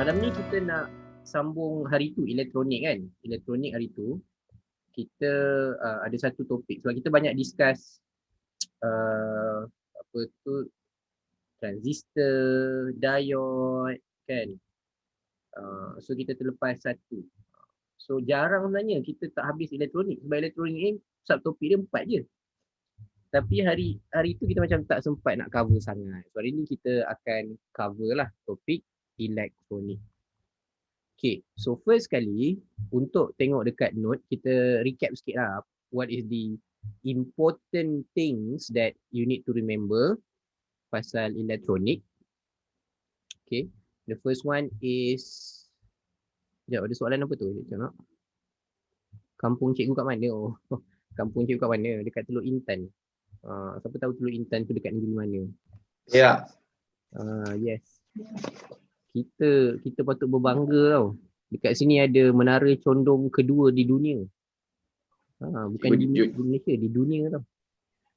Malam ni kita nak sambung hari tu elektronik kan. Elektronik hari tu kita ada satu topik sebab kita banyak discuss apa tu transistor, diode kan. So kita terlepas satu. So jarang sebenarnya kita tak habis elektronik sebab elektronik ni subtopik dia 4 je. Tapi hari tu kita macam tak sempat nak cover sangat. So hari ni kita akan cover lah topik elektronik. Okay, so first kali untuk tengok dekat note, kita recap sikit lah what is the important things that you need to remember pasal elektronik. Okay, the first one is, sekejap ada soalan apa tu? Sekejap nak. Kampung cikgu kat mana? Oh, kampung cikgu kat mana? Dekat Teluk Intan. Siapa tahu Teluk Intan tu dekat negeri mana? Ya. Yes. Kita patut berbangga tau. Dekat sini ada menara condong kedua di dunia. Bukan di Malaysia, di dunia tau.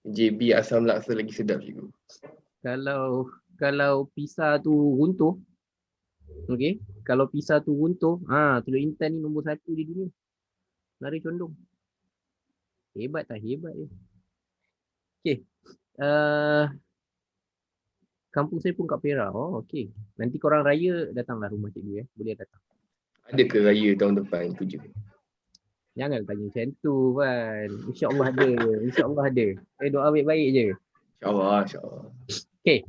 JB asam laksa lagi sedap cikgu. Kalau PISA tu runtuh, okey, kalau PISA tu runtuh, Teluk Intan ni nombor 1 di dunia. Menara condong. Hebat tak? Hebat je. Okey. Kampung saya pun kat Perak. Oh, okey. Nanti korang raya datanglah rumah cikgu ya. Boleh datang. Ada ke raya tahun depan tu je? Jangan tanya macam tu kan. InsyaAllah ada je. InsyaAllah ada. Doa baik-baik je. InsyaAllah, insyaAllah. Okay.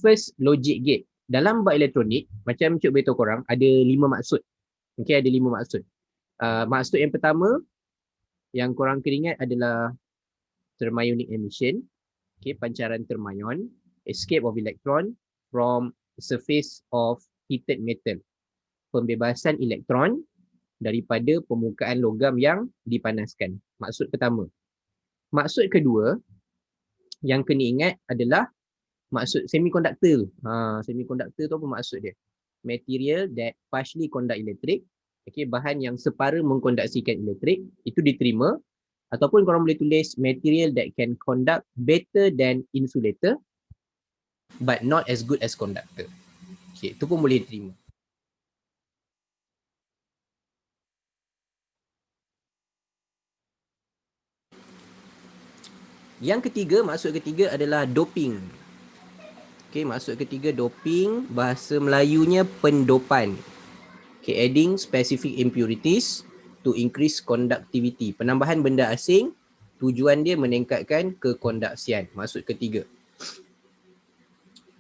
First, logic gate. Dalam bab elektronik, macam Cik beritahu korang, ada 5 maksud. Okay, ada 5 maksud. Maksud yang pertama, yang korang kena ingat adalah thermionic emission. Okay, pancaran thermion. Escape of electron from surface of heated metal. Pembebasan elektron daripada permukaan logam yang dipanaskan. Maksud pertama. Maksud kedua yang kena ingat adalah maksud semiconductor. Semiconductor tu apa maksud dia? Material that partially conduct electric. Okay, bahan yang separa mengkonduksikan elektrik itu diterima, ataupun korang boleh tulis material that can conduct better than insulator but not as good as conductor. Okay, itu pun boleh diterima. Yang ketiga, maksud ketiga adalah doping. Okay, maksud ketiga doping, bahasa Melayunya pendopan. Okay, adding specific impurities to increase conductivity. Penambahan benda asing, tujuan dia meningkatkan kekonduksian. Maksud ketiga.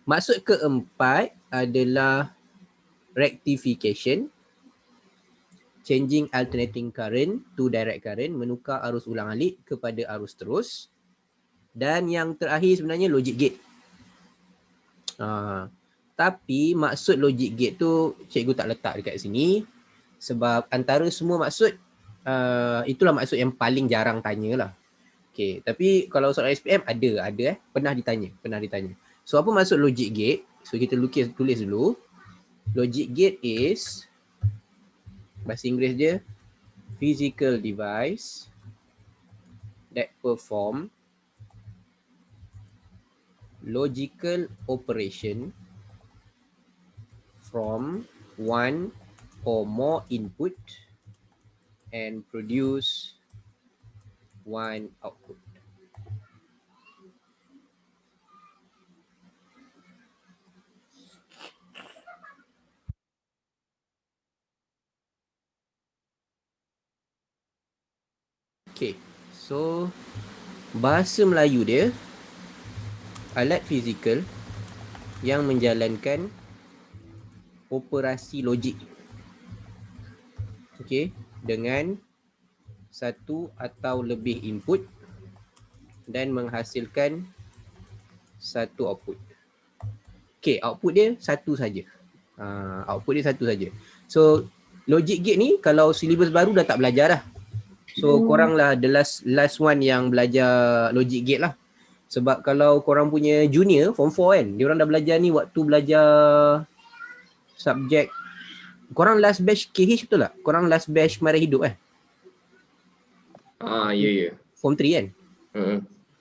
Maksud keempat adalah rectification. Changing alternating current to direct current, menukar arus ulang alik kepada arus terus. Dan yang terakhir sebenarnya logic gate. Tapi maksud logic gate tu cikgu tak letak dekat sini sebab antara semua maksud itulah maksud yang paling jarang tanya lah. Okay, tapi kalau soalan SPM ada pernah ditanya. So apa maksud logic gate? So kita tulis dulu. Logic gate is, bahasa Inggeris dia, physical device that perform logical operation from one or more input and produce one output. Okay, so bahasa Melayu dia, alat fizikal yang menjalankan operasi logik. Okay, dengan satu atau lebih input dan menghasilkan satu output. Okay, output dia satu saja. So logic gate ni kalau silibus baru dah tak belajar dah. So korang lah the last one yang belajar logic gate lah. Sebab kalau korang punya junior form 4 kan, diorang dah belajar ni waktu belajar subjek. Korang last batch KH betul tak? Korang last batch Mara Hidup kan? Ya. Form 3 kan?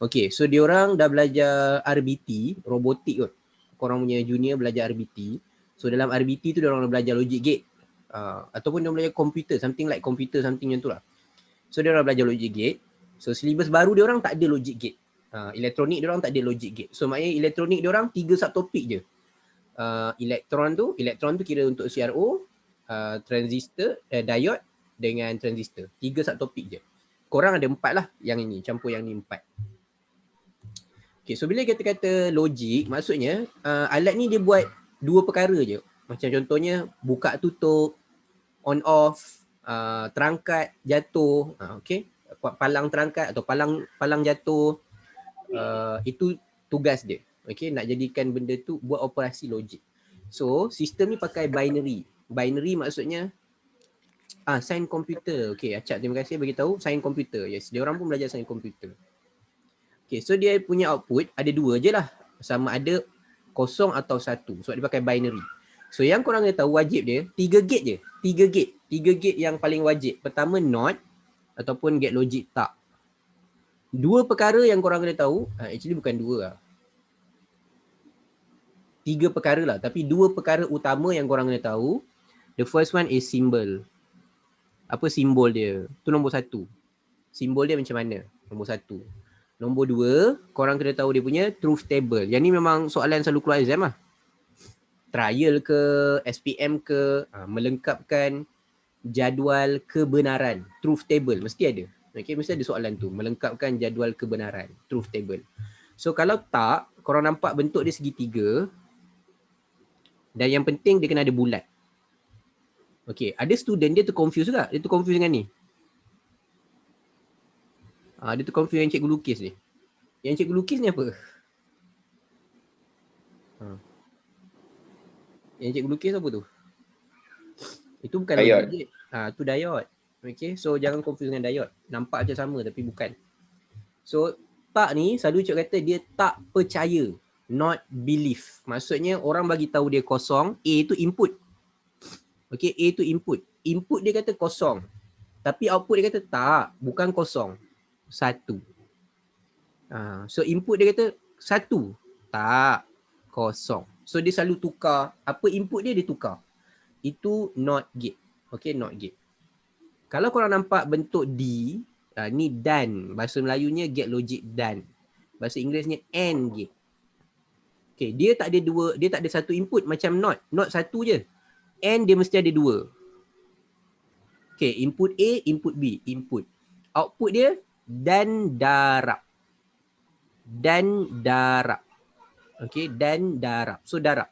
Okay, so diorang dah belajar RBT, robotik kot. Korang punya junior belajar RBT. So dalam RBT tu diorang belajar logic gate. Ataupun diorang belajar komputer, something like komputer, something yang tu lah. So diorang belajar logic gate. So syllabus baru diorang tak ada logic gate. Elektronik diorang tak ada logic gate. So maknanya elektronik diorang 3 subtopik je. Elektron tu kira untuk CRO, transistor, diode dengan transistor. 3 subtopik je. Korang ada 4 lah yang ini, campur yang ni 4. Okay, so bila kita kata logik, maksudnya alat ni dia buat 2 perkara je. Macam contohnya buka tutup, on off, terangkat, jatuh, okay. Palang terangkat atau palang jatuh, itu tugas dia. Okay, nak jadikan benda tu buat operasi logik. So, sistem ni pakai binary. Binary maksudnya sains komputer. Okay, Acap terima kasih bagi tahu sains komputer. Yes, dia orang pun belajar sains komputer. Okay, so dia punya output ada 2 je lah. Sama ada 0 atau 1. Sebab dia pakai binary. So yang korang kena tahu wajib dia 3 gate je. 3 gate. 3 gate yang paling wajib. Pertama NOT ataupun gate logic tak. 2 perkara yang korang kena tahu, actually bukan 2 lah. 3 perkara lah. Tapi 2 perkara utama yang korang kena tahu. The first one is symbol. Apa simbol dia? Tu nombor 1. Simbol dia macam mana? Nombor 1. Nombor 2, korang kena tahu dia punya truth table. Yang ni memang soalan selalu keluar exam lah. Trial ke, SPM ke, melengkapkan jadual kebenaran. Truth table, mesti ada. Okay, mesti ada soalan tu. Melengkapkan jadual kebenaran. Truth table. So kalau tak, korang nampak bentuk dia segitiga. Dan yang penting dia kena ada bulat. Okay, ada student dia tu confuse juga. Dia tu confuse dengan ni. Dia tu confuse yang cikgu lukis ni. Yang cikgu lukis ni apa? Yang cikgu lukis apa tu? Itu bukan diode. Tu diode. Okay, so jangan confuse dengan diode. Nampak macam sama tapi bukan. So tak ni selalu cikgu kata dia tak percaya. Not belief. Maksudnya orang bagi tahu dia kosong, A tu input. Okay, A tu input. Input dia kata kosong. Tapi output dia kata tak, bukan kosong. 1. So input dia kata 1. Tak, kosong. So dia selalu tukar. Apa input dia, dia tukar. Itu NOT gate. Okay, NOT gate. Kalau korang nampak bentuk D, ni DAN. Bahasa Melayunya gate logic DAN. Bahasa Inggerisnya AND gate. Okay, dia tak ada satu input macam NOT. NOT 1 je. AND dia mesti ada 2. Okay, input A, input B. Input. Output dia dan darab. Dan darab. Okay, dan darab. So darab.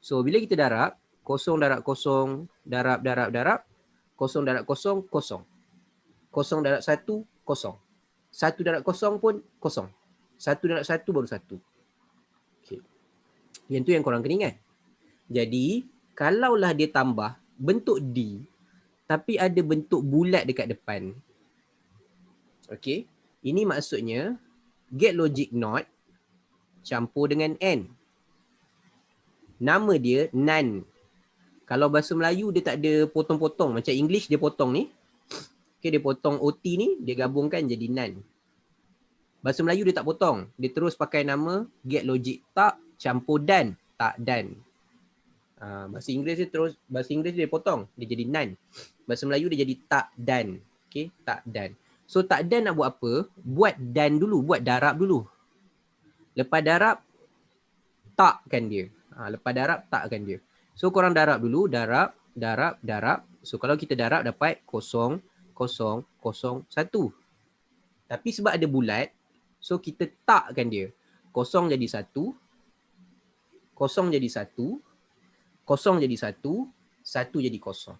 So bila kita darab, 0 darab 0, darab darab darab, 0 darab 0, 0. 0 darab 1, 0. 1 darab 0 pun 0. 1 darab 1 baru 1. Okay. Yang tu yang korang kena ingat. Jadi, kalaulah dia tambah bentuk D, tapi ada bentuk bulat dekat depan. Okay. Ini maksudnya, gate logic NOT campur dengan AND. Nama dia NAND. Kalau bahasa Melayu dia tak ada potong-potong. Macam English dia potong ni. Okay, dia potong OT ni, dia gabungkan jadi NAND. Bahasa Melayu dia tak potong. Dia terus pakai nama gate logic tak campur dan. Tak dan. Bahasa Inggeris dia potong. Dia jadi NAND. Bahasa Melayu dia jadi tak dan. Okay, tak dan. So tak dan nak buat apa? Buat dan dulu. Buat darab dulu. Lepas darab, takkan dia. Lepas darab, takkan dia. So korang darab dulu. Darab, darab, darab. So kalau kita darab dapat 0, 0, 0, 1. Tapi sebab ada bulat, so kita takkan dia. 0 jadi 1. 0 jadi 1. 0 jadi 1. 1 jadi 0.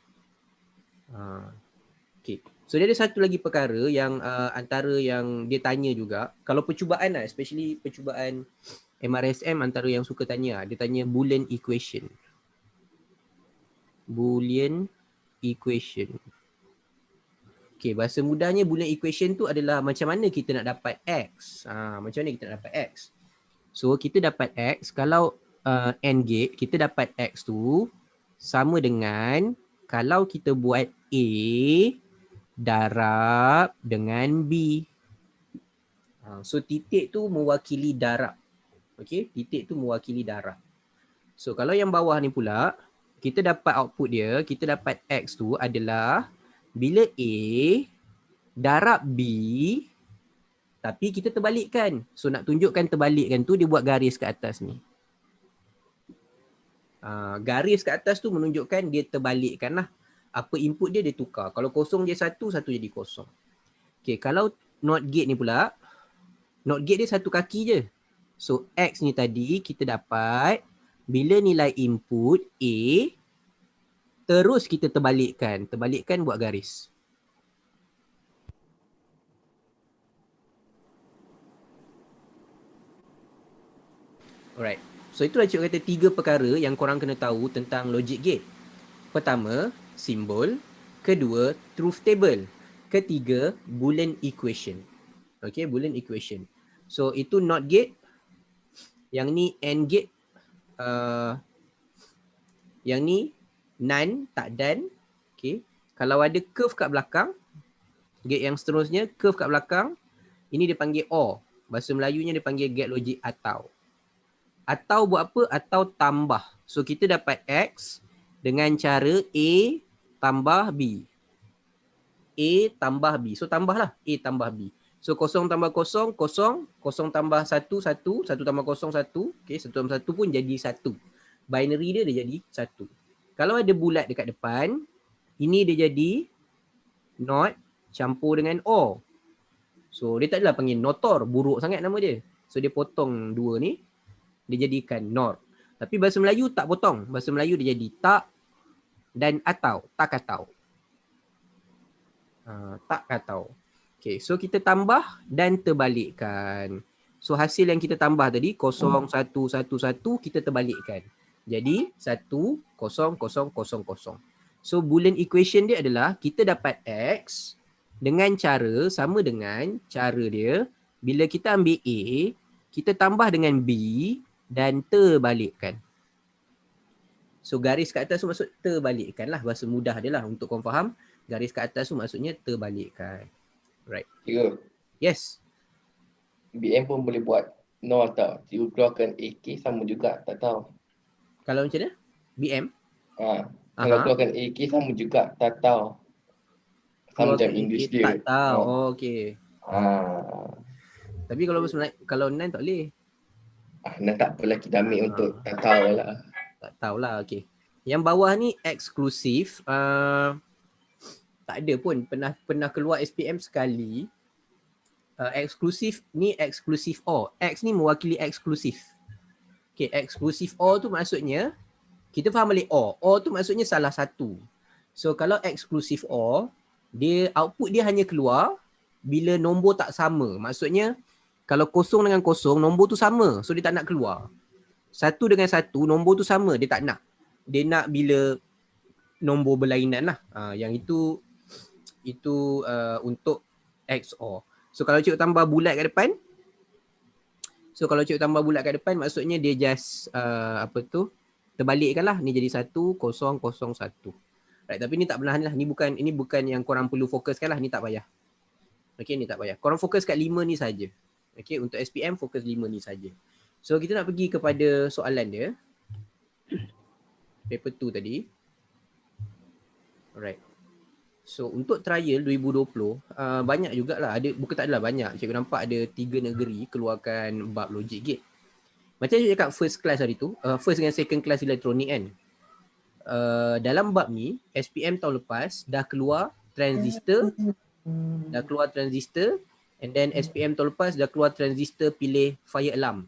Okay. So dia ada satu lagi perkara yang antara yang dia tanya juga. Kalau percubaan lah, especially percubaan MRSM antara yang suka tanya. Dia tanya Boolean equation. Boolean equation. Okay, bahasa mudahnya Boolean equation tu adalah macam mana kita nak dapat X. Macam mana kita nak dapat X. So kita dapat X, kalau AND gate, kita dapat X tu sama dengan kalau kita buat A darab dengan B. So titik tu mewakili darab. Okay, titik tu mewakili darab. So kalau yang bawah ni pula, kita dapat output dia, kita dapat X tu adalah bila A darab B, tapi kita terbalikkan. So nak tunjukkan terbalikkan tu, dia buat garis ke atas ni. Garis ke atas tu menunjukkan dia terbalikkan lah. Apa input dia, dia tukar. Kalau kosong dia satu, satu jadi kosong. Okay, kalau NOT gate ni pula, NOT gate dia satu kaki je. So X ni tadi kita dapat bila nilai input A, terus kita terbalikkan. Terbalikkan buat garis. Alright. So itulah cikgu kata 3 perkara yang korang kena tahu tentang logic gate. Pertama, simbol. Kedua, truth table. Ketiga, Boolean equation. Okay, Boolean equation. So itu NOT gate. Yang ni AND gate. Yang ni NAND, tak dan. Okay. Kalau ada curve kat belakang, gate yang seterusnya, curve kat belakang, ini dia panggil OR. Bahasa Melayunya dia panggil gate logic atau. Atau buat apa? Atau tambah. So kita dapat X dengan cara A tambah B. A tambah B. So tambahlah A tambah B. So kosong tambah kosong, kosong. Kosong tambah satu, satu. Satu tambah kosong, satu. Okay, satu tambah satu pun jadi satu. Binary dia jadi satu. Kalau ada bulat dekat depan, ini dia jadi NOT campur dengan OR. So dia tak adalah panggil notor, buruk sangat nama dia. So dia potong dua ni, dia jadikan NOR. Tapi bahasa Melayu tak potong. Bahasa Melayu dia jadi tak dan atau. Tak atau. Tak atau. Okay, so kita tambah dan terbalikkan. So hasil yang kita tambah tadi, 0, 1, 1, 1, kita terbalikkan. Jadi 1, 0, 0, 0, 0. So Boolean equation dia adalah kita dapat X dengan cara sama dengan cara dia bila kita ambil A, kita tambah dengan B dan terbalikkan. So garis kat atas tu maksud terbalikkan lah. Bahasa mudah dia lah untuk korang faham. Garis kat atas tu maksudnya terbalikkan. Right. Cikgu, Yes. BM pun boleh buat nol tau. Cikgu keluarkan AK sama juga, tak tahu. Kalau macam mana? BM? Kalau keluarkan AK sama juga, tak tahu. Sama macam English dia. Tak tahu. Oh, okay. Tapi kalau kalau NAND tak boleh. Tak apalah, kita ambil untuk tak tahu lah. Tak tahulah, okay. Yang bawah ni eksklusif. Tak ada pun. Pernah keluar SPM sekali. Eksklusif ni eksklusif OR. X ni mewakili eksklusif. Okay, eksklusif OR tu maksudnya, kita faham balik OR. OR tu maksudnya salah satu. So kalau eksklusif OR, dia output dia hanya keluar bila nombor tak sama. Maksudnya kalau kosong dengan kosong, nombor tu sama. So dia tak nak keluar. Satu dengan satu, nombor tu sama. Dia tak nak. Dia nak bila nombor berlainan lah. Yang itu untuk XOR. So kalau cikgu tambah bulat kat depan, maksudnya dia just terbalikkan lah. Ni jadi 1, 0, 0, 1. Right, tapi ni tak berlahan lah. Ini bukan yang korang perlu fokuskan lah. Ni tak payah. Okay, ni tak payah. Korang fokus kat 5 ni saja. Okay, untuk SPM fokus 5 ni saja. So kita nak pergi kepada soalan dia. Paper 2 tadi. Alright. So untuk trial 2020, banyak jugalah. Bukan tak adalah banyak. Cikgu nampak ada 3 negeri keluarkan bab logic gate. Macam cikgu cakap first class hari tu, first dengan second class elektronik kan. Dalam bab ni, SPM tahun lepas dah keluar transistor, and then SPM tahun lepas dah keluar transistor pilih fire alarm.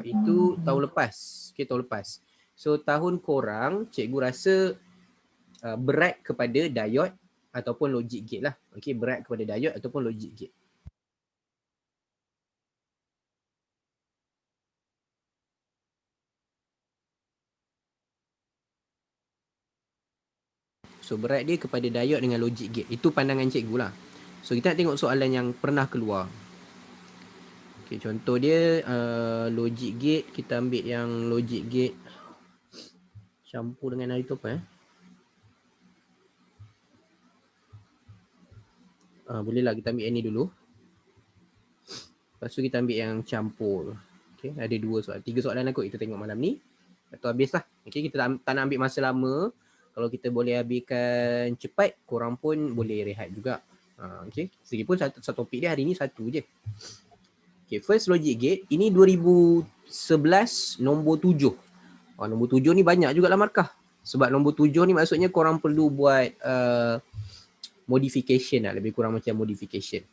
Itu tahun lepas. Okay, tahun lepas. So tahun korang, cikgu rasa berat kepada diode ataupun logic gate lah. Okay, berat kepada diode ataupun logic gate. So berat dia kepada diode dengan logic gate. Itu pandangan cikgu lah. So kita nak tengok soalan yang pernah keluar. Okay, contoh dia logic gate. Kita ambil yang logic gate campur dengan hari tu apa boleh lah kita ambil yang ni dulu. Lepas tu kita ambil yang campur. Okay, ada 2 soalan. 3 soalan lah kot kita tengok malam ni. Atau habis lah. Okay, kita tak nak ambil masa lama. Kalau kita boleh habiskan cepat, korang pun boleh rehat juga. Okay, segipun satu topik dia hari ni satu je. Okay, first logic gate. Ini 2011 nombor 7. Nombor 7 ni banyak jugalah markah. Sebab nombor 7 ni maksudnya korang perlu buat modification lah. Lebih kurang macam modification.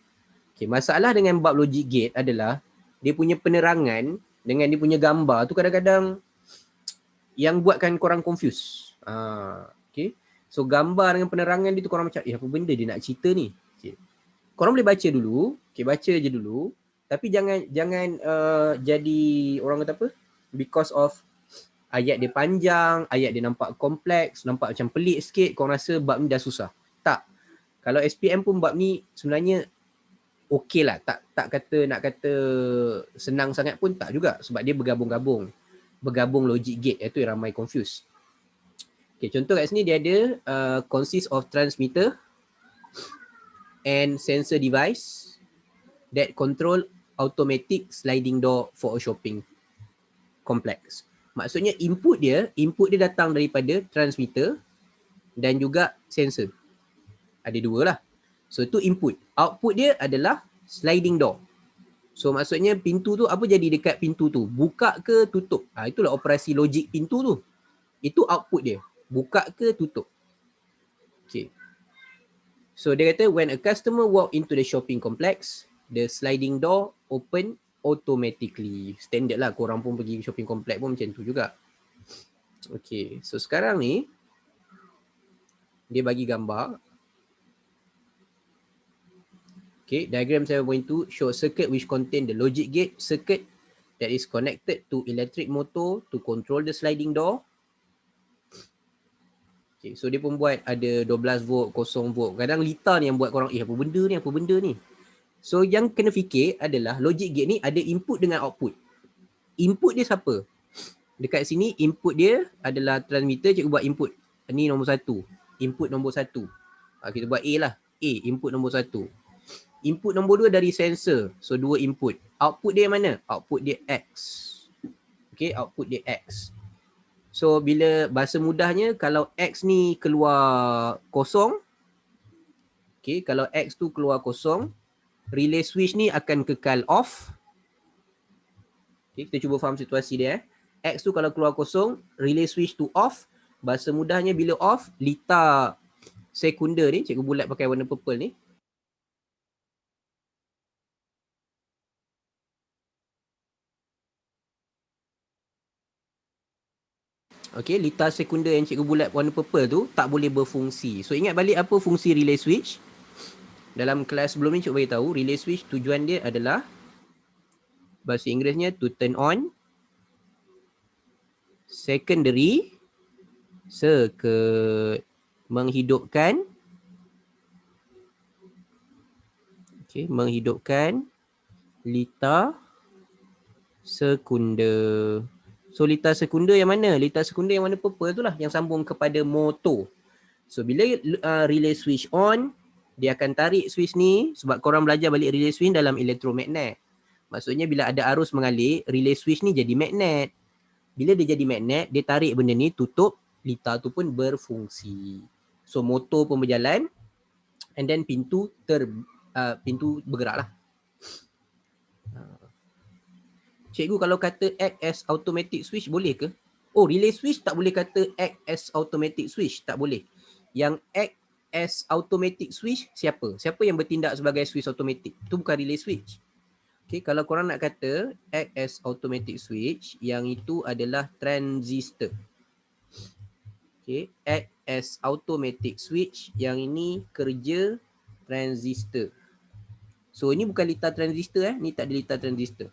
Okay, masalah dengan bab logic gate adalah dia punya penerangan dengan dia punya gambar tu kadang-kadang yang buatkan korang confuse. Okay. So gambar dengan penerangan dia tu korang macam apa benda dia nak cerita ni. Okay. Korang boleh baca dulu. Okay, baca je dulu. Tapi jangan jadi orang kata apa? Because of ayat dia panjang, ayat dia nampak kompleks, nampak macam pelik sikit, korang rasa bab ni dah susah. Tak. Kalau SPM pun bab ni sebenarnya okey lah. Tak kata nak kata senang sangat pun tak juga. Sebab dia bergabung-gabung. Bergabung logic gate. Itu yang ramai confuse. Okay, contoh kat sini dia ada consist of transmitter and sensor device that control automatic sliding door for a shopping complex. Maksudnya input dia datang daripada transmitter dan juga sensor. Ada 2 lah. So itu input. Output dia adalah sliding door. So maksudnya pintu tu apa jadi dekat pintu tu? Buka ke tutup? Itulah operasi logik pintu tu. Itu output dia. Buka ke tutup. Okay. So dia kata when a customer walk into the shopping complex, the sliding door open automatically. Standard lah, korang pun pergi shopping complex pun macam tu juga. Okay, so sekarang ni dia bagi gambar. Okay, diagram 7.2 show a circuit which contain the logic gate circuit that is connected to electric motor to control the sliding door. Okay, so dia pun buat ada 12 volt, 0 volt. Kadang Lita ni yang buat korang, apa benda ni? So yang kena fikir adalah logic gate ni ada input dengan output. Input dia siapa? Dekat sini input dia adalah transmitter, cikgu buat input. Ni nombor 1. Input nombor 1. Kita buat A lah. A, input nombor 1. Input nombor 2 dari sensor. So 2 input. Output dia mana? Output dia X. Okay, output dia X. So bila bahasa mudahnya kalau X ni keluar kosong. Okay, kalau X tu keluar kosong, relay switch ni akan kekal off. Okay, kita cuba faham situasi dia. X tu kalau keluar kosong, relay switch tu off. Bahasa mudahnya bila off, Lita sekunder ni, cikgu bulat pakai warna purple ni. Okay, Lita sekunder yang cikgu bulat warna purple tu tak boleh berfungsi. So ingat balik apa fungsi relay switch? Dalam kelas sebelum ni cikgu beritahu, relay switch tujuan dia adalah bahasa Inggerisnya to turn on secondary circuit, menghidupkan menghidupkan Lita sekunder. So Lita sekunder yang mana? Lita sekunder yang warna purple tu lah yang sambung kepada motor. So bila relay switch on, dia akan tarik switch ni sebab korang belajar balik relay switch dalam elektromagnet. Maksudnya bila ada arus mengalir, relay switch ni jadi magnet. Bila dia jadi magnet, dia tarik benda ni, tutup, Lita tu pun berfungsi. So motor pun berjalan and then pintu bergerak lah. Cikgu kalau kata act as automatic switch boleh ke? Oh, relay switch tak boleh kata act as automatic switch. Tak boleh. Yang act as automatic switch siapa? Siapa yang bertindak sebagai switch automatic? Itu bukan relay switch. Okay, kalau korang nak kata act as automatic switch, yang itu adalah transistor. Okay, act as automatic switch, yang ini kerja transistor. So ini bukan Lita transistor ni tak ada Lita transistor.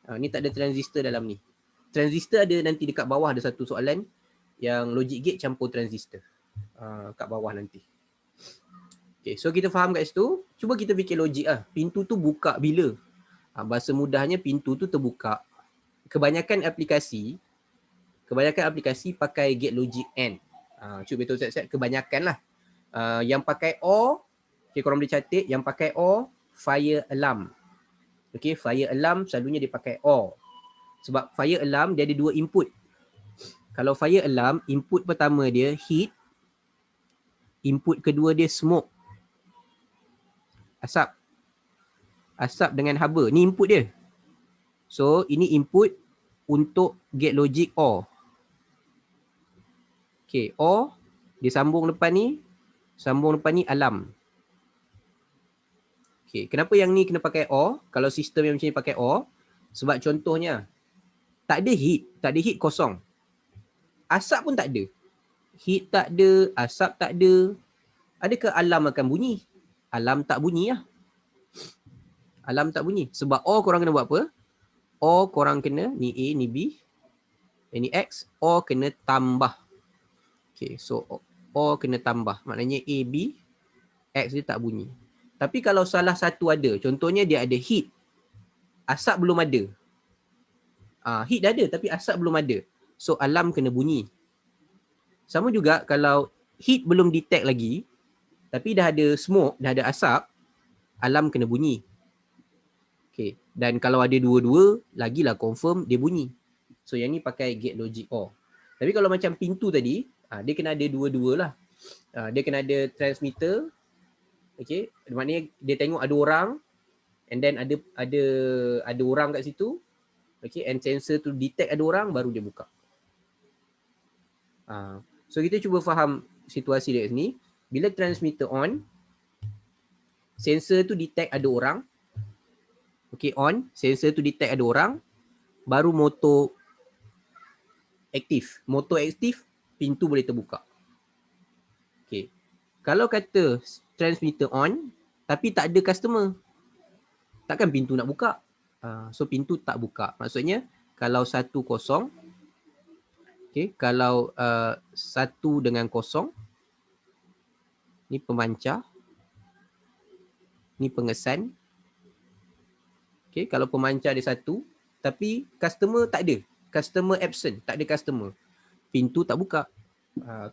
Ni tak ada transistor dalam ni. Transistor ada nanti dekat bawah ada satu soalan yang logic gate campur transistor. Kat bawah nanti. Okay, so kita faham kat situ. Cuba kita fikir logik lah. Pintu tu buka bila? Bahasa mudahnya pintu tu terbuka. Kebanyakan aplikasi pakai gate logic AND. Cuba betul siap-siap kebanyakan lah. Yang pakai OR, okay, korang boleh catat, yang pakai OR, fire alarm. Okay, fire alarm selalunya dia pakai OR. Sebab fire alarm dia ada 2 input. Kalau fire alarm, input pertama dia heat, input kedua dia smoke. Asap. Asap dengan haba. Ni input dia. So, ini input untuk gate logic OR. Okay, OR dia sambung depan ni alarm. Okay, kenapa yang ni kena pakai OR? Kalau sistem yang macam ni pakai OR, sebab contohnya tak ada heat kosong. Asap pun tak ada. Heat tak ada, asap tak ada. Adakah alarm akan bunyi? Alarm tak bunyi lah. Alarm tak bunyi. Sebab OR korang kena buat apa? OR korang kena, ni A, ni B, ni X, OR kena tambah. Okay, so OR kena tambah. Maknanya A, B, X dia tak bunyi. Tapi kalau salah satu ada, contohnya dia ada heat, asap belum ada. Heat dah ada tapi asap belum ada. So alarm kena bunyi. Sama juga kalau heat belum detect lagi, tapi dah ada smoke, dah ada asap, alarm kena bunyi. Okay. Dan kalau ada dua-dua, lagilah confirm dia bunyi. So yang ni pakai gate logic OR. Tapi kalau macam pintu tadi, dia kena ada dua-dua lah. Dia kena ada transmitter. Okay. Maknanya dia tengok ada orang, and then ada orang kat situ. Okay. And sensor tu detect ada orang, baru dia buka. So kita cuba faham situasi dia ni. Bila transmitter on, sensor tu detect ada orang. Okay, on. Sensor tu detect ada orang. Baru motor aktif. Motor aktif, pintu boleh terbuka. Okay. Kalau kata transmitter on, tapi tak ada customer, takkan pintu nak buka? So pintu tak buka. Maksudnya, kalau 1 kosong, okay, kalau 1 dengan kosong, ni pemancar, ni pengesan. Okay, kalau pemancar ada 1, tapi customer tak ada. Customer absent, tak ada customer. Pintu tak buka.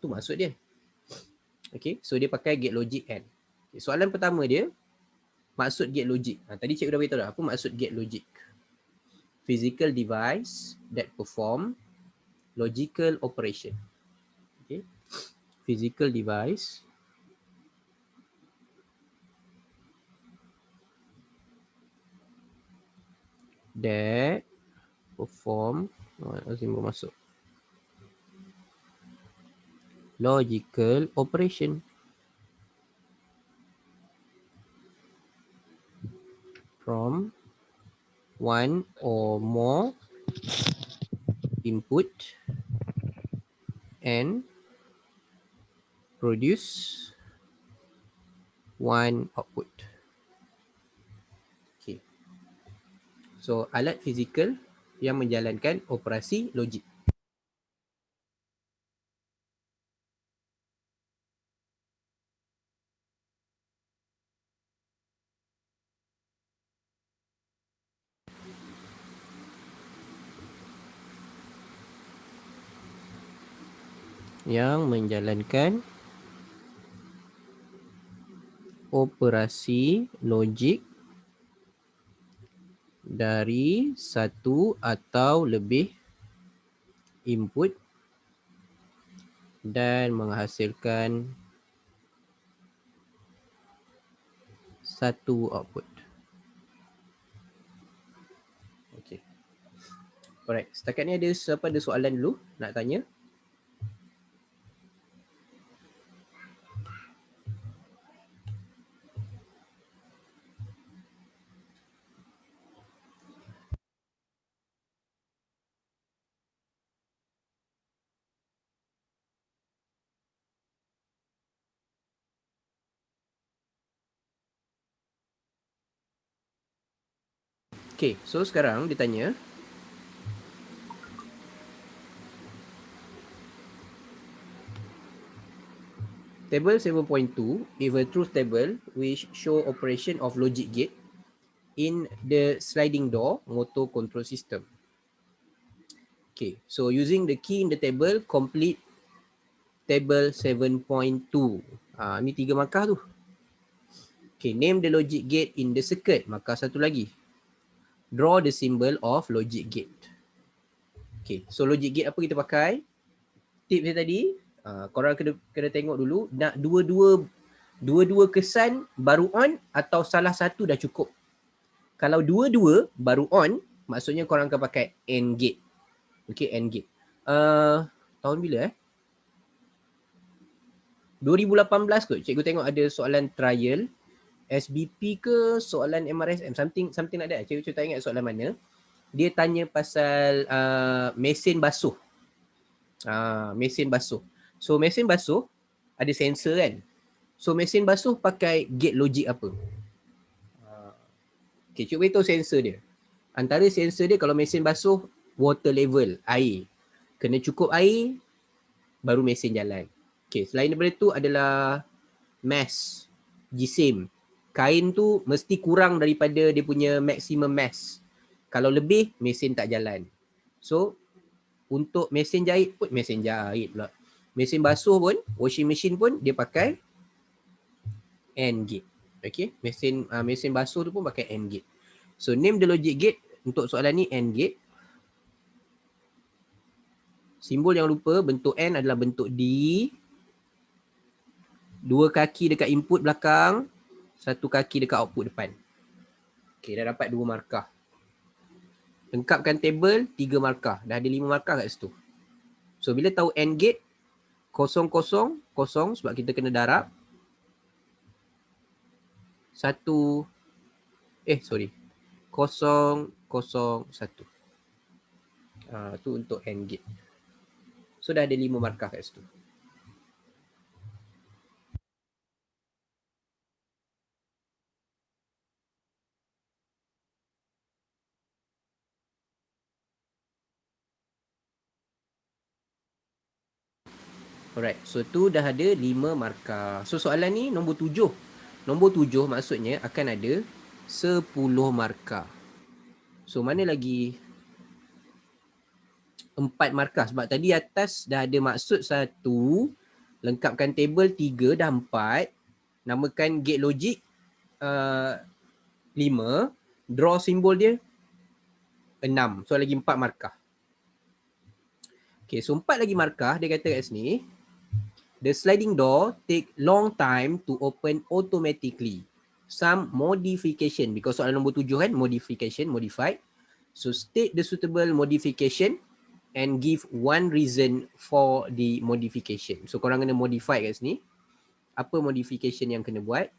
Tu maksud dia. Okay, so dia pakai gate logic AND. Okay, soalan pertama dia, maksud gate logic. Tadi cikgu dah beritahu dah, apa maksud gate logic? Physical device that perform logical operation. Okay, physical device that perform, Azim masuk, logical operation. From one or more input and produce one output. Okay. So alat fizikal yang menjalankan operasi logik. Yang menjalankan operasi logik dari 1 atau lebih input dan menghasilkan 1 output. Okay. Alright, setakat ni ada siapa ada soalan dulu nak tanya? Okay, so sekarang dia tanya, table 7.2 is a truth table which show operation of logic gate in the sliding door motor control system. Okay, so using the key in the table, complete table 7.2. Ni 3 markah tu. Okay, name the logic gate in the circuit. Markah 1 lagi. Draw the symbol of logic gate. Okay, so logic gate apa kita pakai? Tip dia tadi, korang kena tengok dulu, nak dua-dua kesan baru on atau salah satu dah cukup. Kalau dua-dua baru on, maksudnya korang akan pakai AND gate. Okay, AND gate. Tahun bila 2018 kot, cikgu tengok ada soalan trial SBP ke soalan MRSM, something like that. Cikgu tak ingat soalan mana. Dia tanya pasal mesin basuh. Mesin basuh. So mesin basuh ada sensor kan. So mesin basuh pakai gate logik apa? Okay, cikgu beritahu sensor dia. Antara sensor dia kalau mesin basuh, water level, air. Kena cukup air, baru mesin jalan. Okay, selain daripada tu adalah mass, jisim. Kain tu mesti kurang daripada dia punya maximum mass. Kalau lebih, mesin tak jalan. So, untuk mesin jahit pun, mesin basuh pun, washing machine pun dia pakai AND gate. Okay, mesin basuh tu pun pakai AND gate. So, name the logic gate untuk soalan ni AND gate. Simbol yang lupa, bentuk N adalah bentuk D. Dua kaki dekat input belakang, satu kaki dekat output depan. Okay, dah dapat 2 markah. Lengkapkan table 3 markah. Dah ada 5 markah kat situ. So, bila tahu AND gate, 0, 0, 0 sebab kita kena darab. 0, 0, 1. Tu untuk AND gate. So, dah ada 5 markah kat situ. Alright, so tu dah ada 5 markah. So soalan ni nombor 7. Nombor 7 maksudnya akan ada 10 markah. So mana lagi 4 markah sebab tadi atas dah ada maksud 1, lengkapkan table 3, dah 4, namakan gate logic 5, draw simbol dia 6. So lagi 4 markah. Okay, so 4 lagi markah dia kata kat sini, the sliding door take long time to open automatically. Some modification, because soalan nombor 7 kan, modification, modified. So state the suitable modification and give one reason for the modification. So korang kena modify kat sini. Apa modification yang kena buat?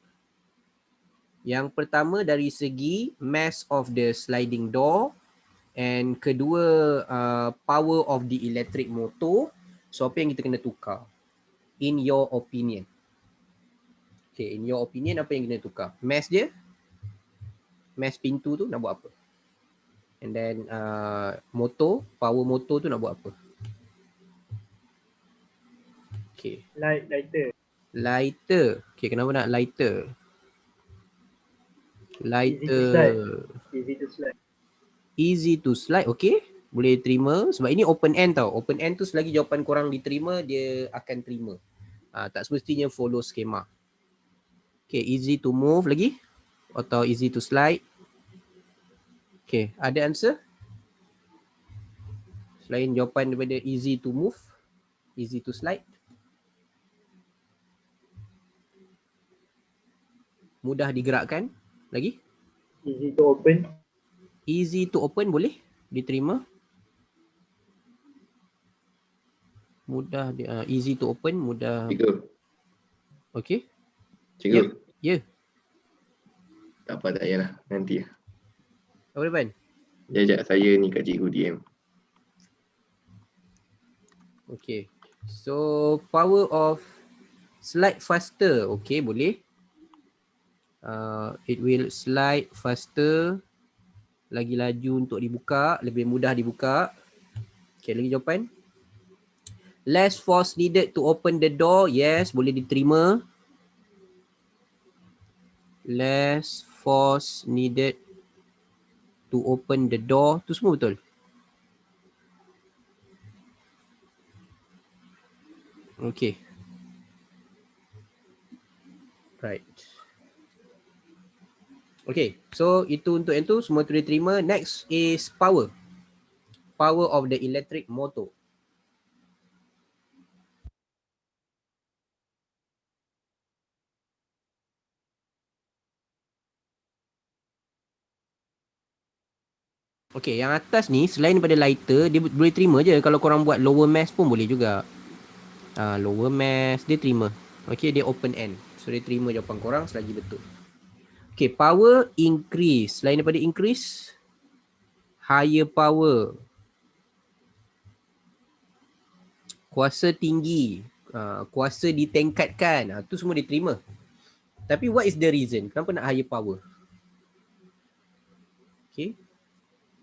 Yang pertama dari segi mass of the sliding door, and kedua power of the electric motor. So apa yang kita kena tukar? In your opinion. Okay, in your opinion apa yang kena tukar? Mass dia, mass pintu tu nak buat apa? And then motor, power motor tu nak buat apa? Okay. Lighter. Okay, kenapa nak lighter? Easy to slide. Okay, boleh terima. Sebab ini open end tau. Open end tu selagi jawapan korang diterima, dia akan terima. Tak semestinya follow skema. Okay, easy to move lagi? Atau easy to slide? Okay, ada answer? Selain jawapan daripada easy to move, easy to slide? Mudah digerakkan lagi? Easy to open. Easy to open boleh diterima? Mudah, easy to open, mudah. Cikgu. Okay. Cikgu. Ya. Tak apa, tak payahlah. Nanti lah. Apa depan? Jajak saya ni kat cikgu DM. Okay. So, power of slide faster. Okay, boleh. It will slide faster. Lagi laju untuk dibuka. Lebih mudah dibuka. Okay, lagi jawapan. Less force needed to open the door. Yes, boleh diterima. Less force needed to open the door. Tu semua betul. Okay. Right. Okay, so itu untuk yang tu semua tu diterima. Next is power. power of the electric motor. Okay, yang atas ni selain daripada lighter, dia boleh terima je. Kalau korang buat lower mass pun boleh juga. Lower mass, dia terima. Okay, dia open end. So, dia terima jawapan korang selagi betul. Okay, power increase. Selain daripada increase, higher power. Kuasa tinggi. Kuasa ditingkatkan. Tu semua diterima. Tapi what is the reason? Kenapa nak higher power? Okay.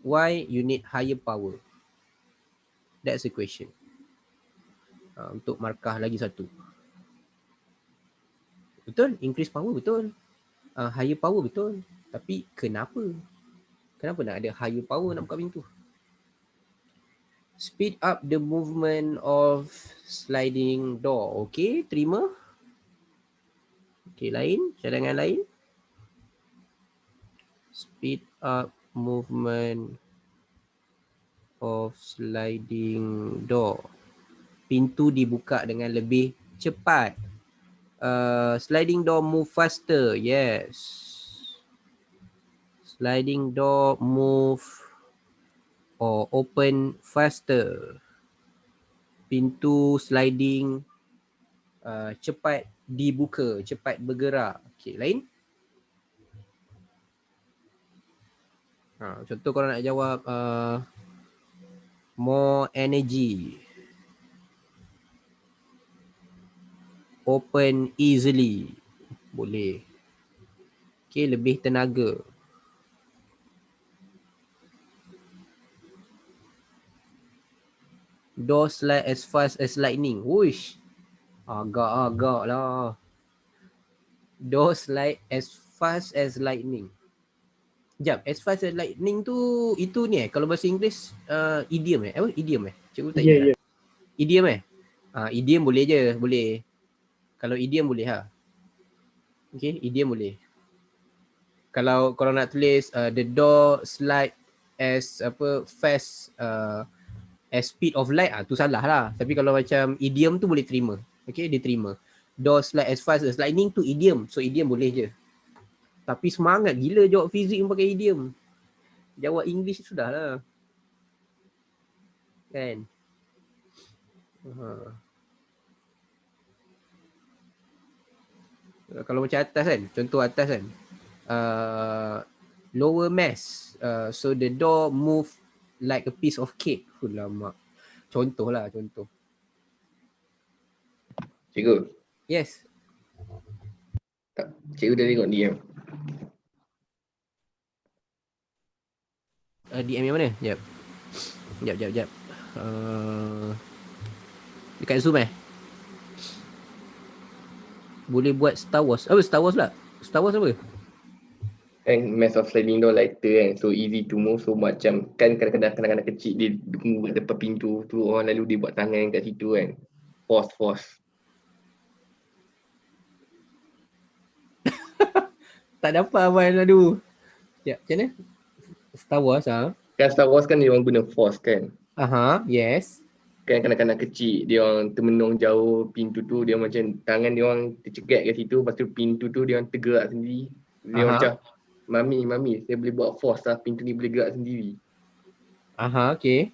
Why you need higher power? That's the question. Untuk markah lagi satu. Betul, increase power betul. Higher power betul. Tapi kenapa? Kenapa nak ada higher power nak buka pintu? Speed up the movement of sliding door. Okay, terima. Okay, lain. Cadangan lain. Speed up movement of sliding door. Pintu dibuka dengan lebih cepat. Sliding door move faster. Yes. Sliding door move or open faster. Pintu sliding cepat dibuka, cepat bergerak. Okay, lain? Contoh korang nak jawab more energy. Open easily. Boleh. Okay, lebih tenaga. Door slide as fast as lightning. Wuish. Agak-agak lah. Door slide as fast as lightning. Sekejap, as fast as lightning tu, itu ni kalau bahasa Inggeris idiom idiom Cikgu tak ingat. Idiom idiom boleh je, boleh. Kalau idiom boleh Okay, idiom boleh. Kalau nak tulis the door slide as fast as speed of light, tu salah lah. Tapi kalau macam idiom tu boleh terima. Okay, dia terima. Door slide as fast as lightning tu idiom. So idiom boleh je. Tapi semangat gila jawab fizik pakai idiom. Jawab English sudah lah. Kan? Kalau macam atas kan, contoh atas kan. Lower mass. So the door move like a piece of cake. Lama. Contoh. Cikgu. Yes. Tak, cikgu dah tengok DM. DM yang mana? Sekejap. Dekat Zoom boleh buat Star Wars. Apa Star Wars lah? Star Wars apa? Kan mass of sliding door lighter kan. So easy to move. So macam kan kadang-kadang kecil dia tunggu kat depan pintu tu, orang lalu dia buat tangan kat situ kan. Force. Tak dapat abang, aduh. Sekejap, macam mana? Star Wars Kan Star Wars kan dia orang guna force kan. Yes. Kan kanak-kanak kecil dia orang termenung jauh pintu tu, dia macam tangan dia orang tercegat kat situ, lepas tu pintu tu dia orang tergerak sendiri. Dia macam mami saya boleh buat force lah, pintu ni boleh gerak sendiri. Okay.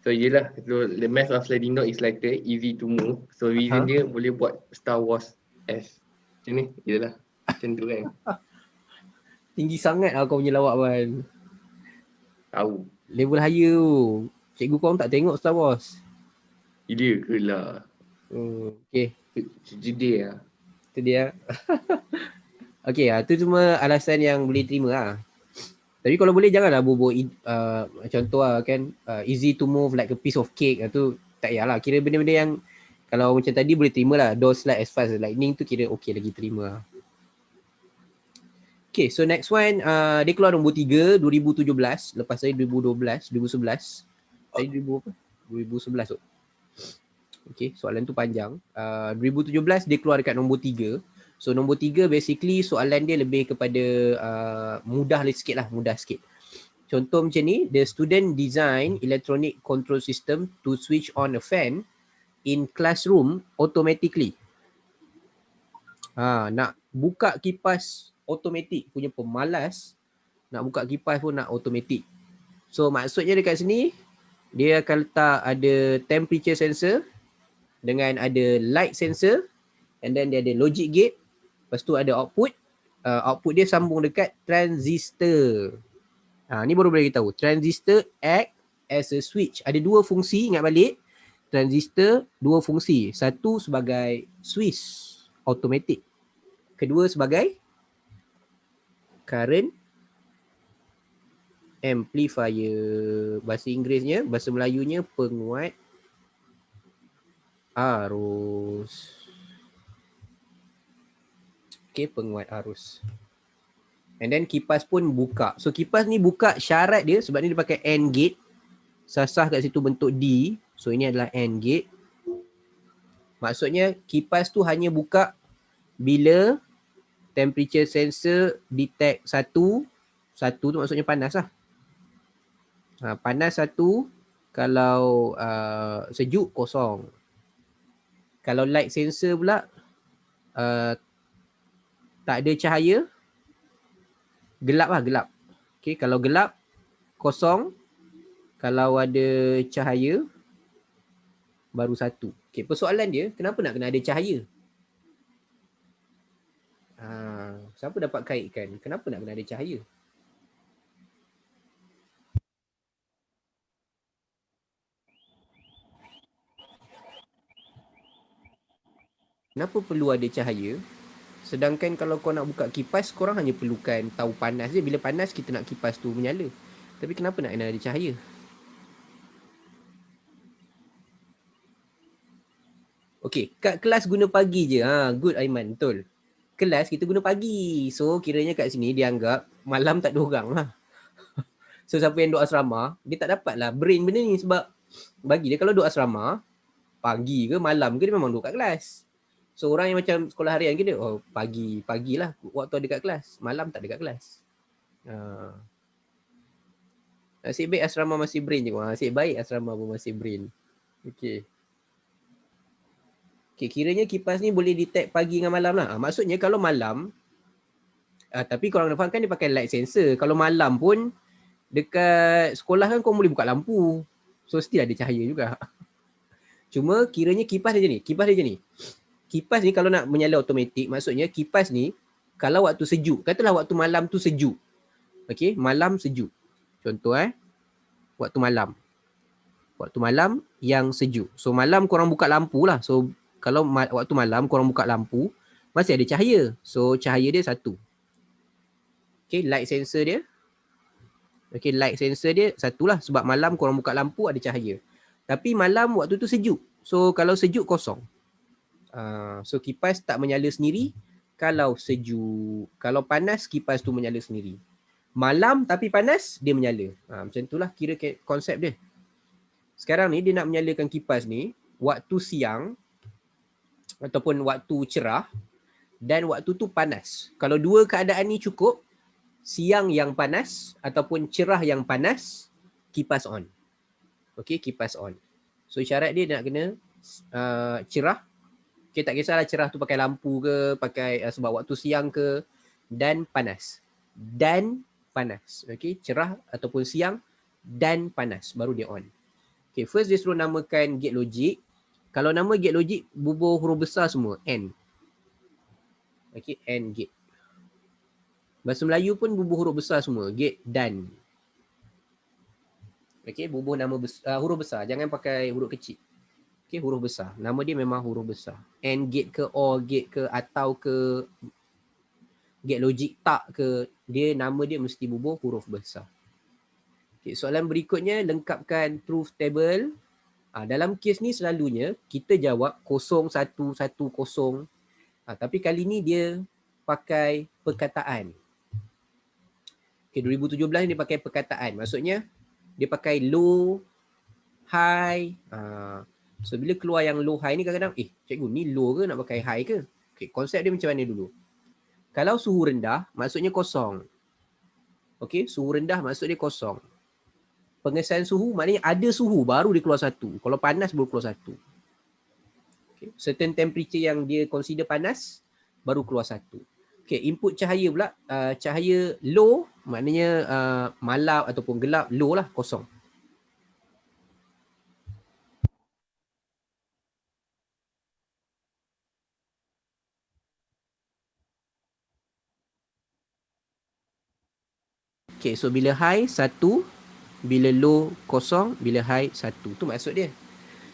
So yelah, so the mass of sliding door is like that, easy to move. So reason dia boleh buat Star Wars as macam ni, yelah macam tu kan. Tinggi sangat lah kau punya lawak Wan. Tahu. Level higher tu. Cikgu korang tak tengok Star Wars. Dia ke lah. Okay. Sedih lah. Itu dia. Okay, tu cuma alasan yang boleh terima lah. Tapi kalau boleh janganlah bubuh contoh lah kan, easy to move like a piece of cake. Tu tak payahlah. Kira benda-benda yang kalau macam tadi boleh terima lah. Door slide as fast as lightning tu kira okay lagi terima lah. Okay, so next one, dia keluar nombor 3, 2017. Lepas tadi 2012, 2011. Tadi 2011 tu. Okay, soalan tu panjang. 2017 dia keluar dekat nombor 3. So nombor 3 basically soalan dia lebih kepada mudah sikit. Contoh macam ni, the student design electronic control system to switch on a fan in classroom automatically. Nak buka kipas automatik punya pemalas, nak buka kipas pun nak automatik. So maksudnya dekat sini, dia akan letak ada temperature sensor dengan ada light sensor, and then dia ada logic gate, lepas tu ada output. Output dia sambung dekat transistor. Ni baru boleh kita tahu. Transistor act as a switch. Ada dua fungsi, ingat balik. Transistor dua fungsi. Satu sebagai switch automatic. Kedua sebagai current amplifier. Bahasa Inggerisnya, bahasa Melayunya penguat arus. Okay, penguat arus. And then kipas pun buka. So kipas ni buka syarat dia sebab ni dia pakai AND gate. Sasah kat situ bentuk D. So ini adalah AND gate. Maksudnya kipas tu hanya buka bila temperature sensor detect satu. Satu tu maksudnya panas lah. Panas satu. Kalau sejuk kosong. Kalau light sensor pula tak ada cahaya, gelap lah, gelap. Okay, kalau gelap, kosong. Kalau ada cahaya, baru satu. Okay, persoalan dia, kenapa nak kena ada cahaya? Siapa dapat kaitkan? Kenapa nak kena ada cahaya? Kenapa perlu ada cahaya? Sedangkan kalau kau nak buka kipas, korang hanya perlukan tahu panas je. Bila panas, kita nak kipas tu menyala. Tapi kenapa nak kena ada cahaya? Okey, kat kelas guna pagi je. Good Aiman, betul. Kelas kita guna pagi. So, kiranya kat sini dia anggap malam tak ada orang lah. So, siapa yang duduk asrama, dia tak dapat lah brain benda ni. Sebab bagi dia kalau duduk asrama, pagi ke malam ke dia memang duduk kat kelas. So orang yang macam sekolah harian ke dia, pagilah waktu ada kat kelas, malam tak ada kat kelas. Nasib baik asrama masih brain je. Nasib baik asrama pun masih brain. Okay, kiranya kipas ni boleh detect pagi dengan malam lah. Maksudnya kalau malam, tapi korang faham kan dia pakai light sensor. Kalau malam pun dekat sekolah kan korang boleh buka lampu. So still ada cahaya juga. Cuma kiranya kipas dia je ni. Kipas ni kalau nak menyala automatik, maksudnya kipas ni kalau waktu sejuk, katalah waktu malam tu sejuk. Okey, malam sejuk. Contoh waktu malam. Waktu malam yang sejuk. So malam korang buka lampu lah. So kalau waktu malam korang buka lampu, masih ada cahaya. So cahaya dia satu. Okey, light sensor dia. Okey, light sensor dia satu lah. Sebab malam korang buka lampu ada cahaya. Tapi malam waktu tu sejuk. So kalau sejuk kosong. So kipas tak menyala sendiri kalau sejuk. Kalau panas, kipas tu menyala sendiri. Malam tapi panas, dia menyala. Macam itulah kira konsep dia. Sekarang ni dia nak menyalakan kipas ni waktu siang ataupun waktu cerah dan waktu tu panas. Kalau dua keadaan ni cukup, siang yang panas ataupun cerah yang panas, kipas on. Okay, kipas on. So syarat dia nak kena cerah. Okay, tak kisahlah cerah tu pakai lampu ke, pakai sebab waktu siang ke, dan panas. Dan panas. Okay, cerah ataupun siang dan panas. Baru dia on. Okay, first dia suruh namakan gate logic. Kalau nama gate logic, bubuh huruf besar semua. N. Okay, N gate. Bahasa Melayu pun bubuh huruf besar semua. Gate dan. Okay, bubuh nama huruf besar. Jangan pakai huruf kecil. Okay, huruf besar. Nama dia memang huruf besar. AND gate ke, OR gate ke, atau ke, gate logic tak ke, dia nama dia mesti bubuh huruf besar. Okay, soalan berikutnya, lengkapkan truth table. Dalam kes ni selalunya, kita jawab 0110. Tapi kali ni dia pakai perkataan. Okay, 2017 ni dia pakai perkataan. Maksudnya, dia pakai low, high. So bila keluar yang low high ni kadang-kadang, cikgu ni low ke nak pakai high ke? Okay, konsep dia macam mana dulu? Kalau suhu rendah, maksudnya kosong. Okey, suhu rendah maksud dia kosong. Pengesahan suhu maknanya ada suhu baru dia keluar satu. Kalau panas baru keluar satu. Okay. Certain temperature yang dia consider panas baru keluar satu. Okay, input cahaya pula, cahaya low maknanya malam ataupun gelap, low lah, kosong. Okay, so bila high satu, bila low kosong, bila high satu. Tu maksud dia.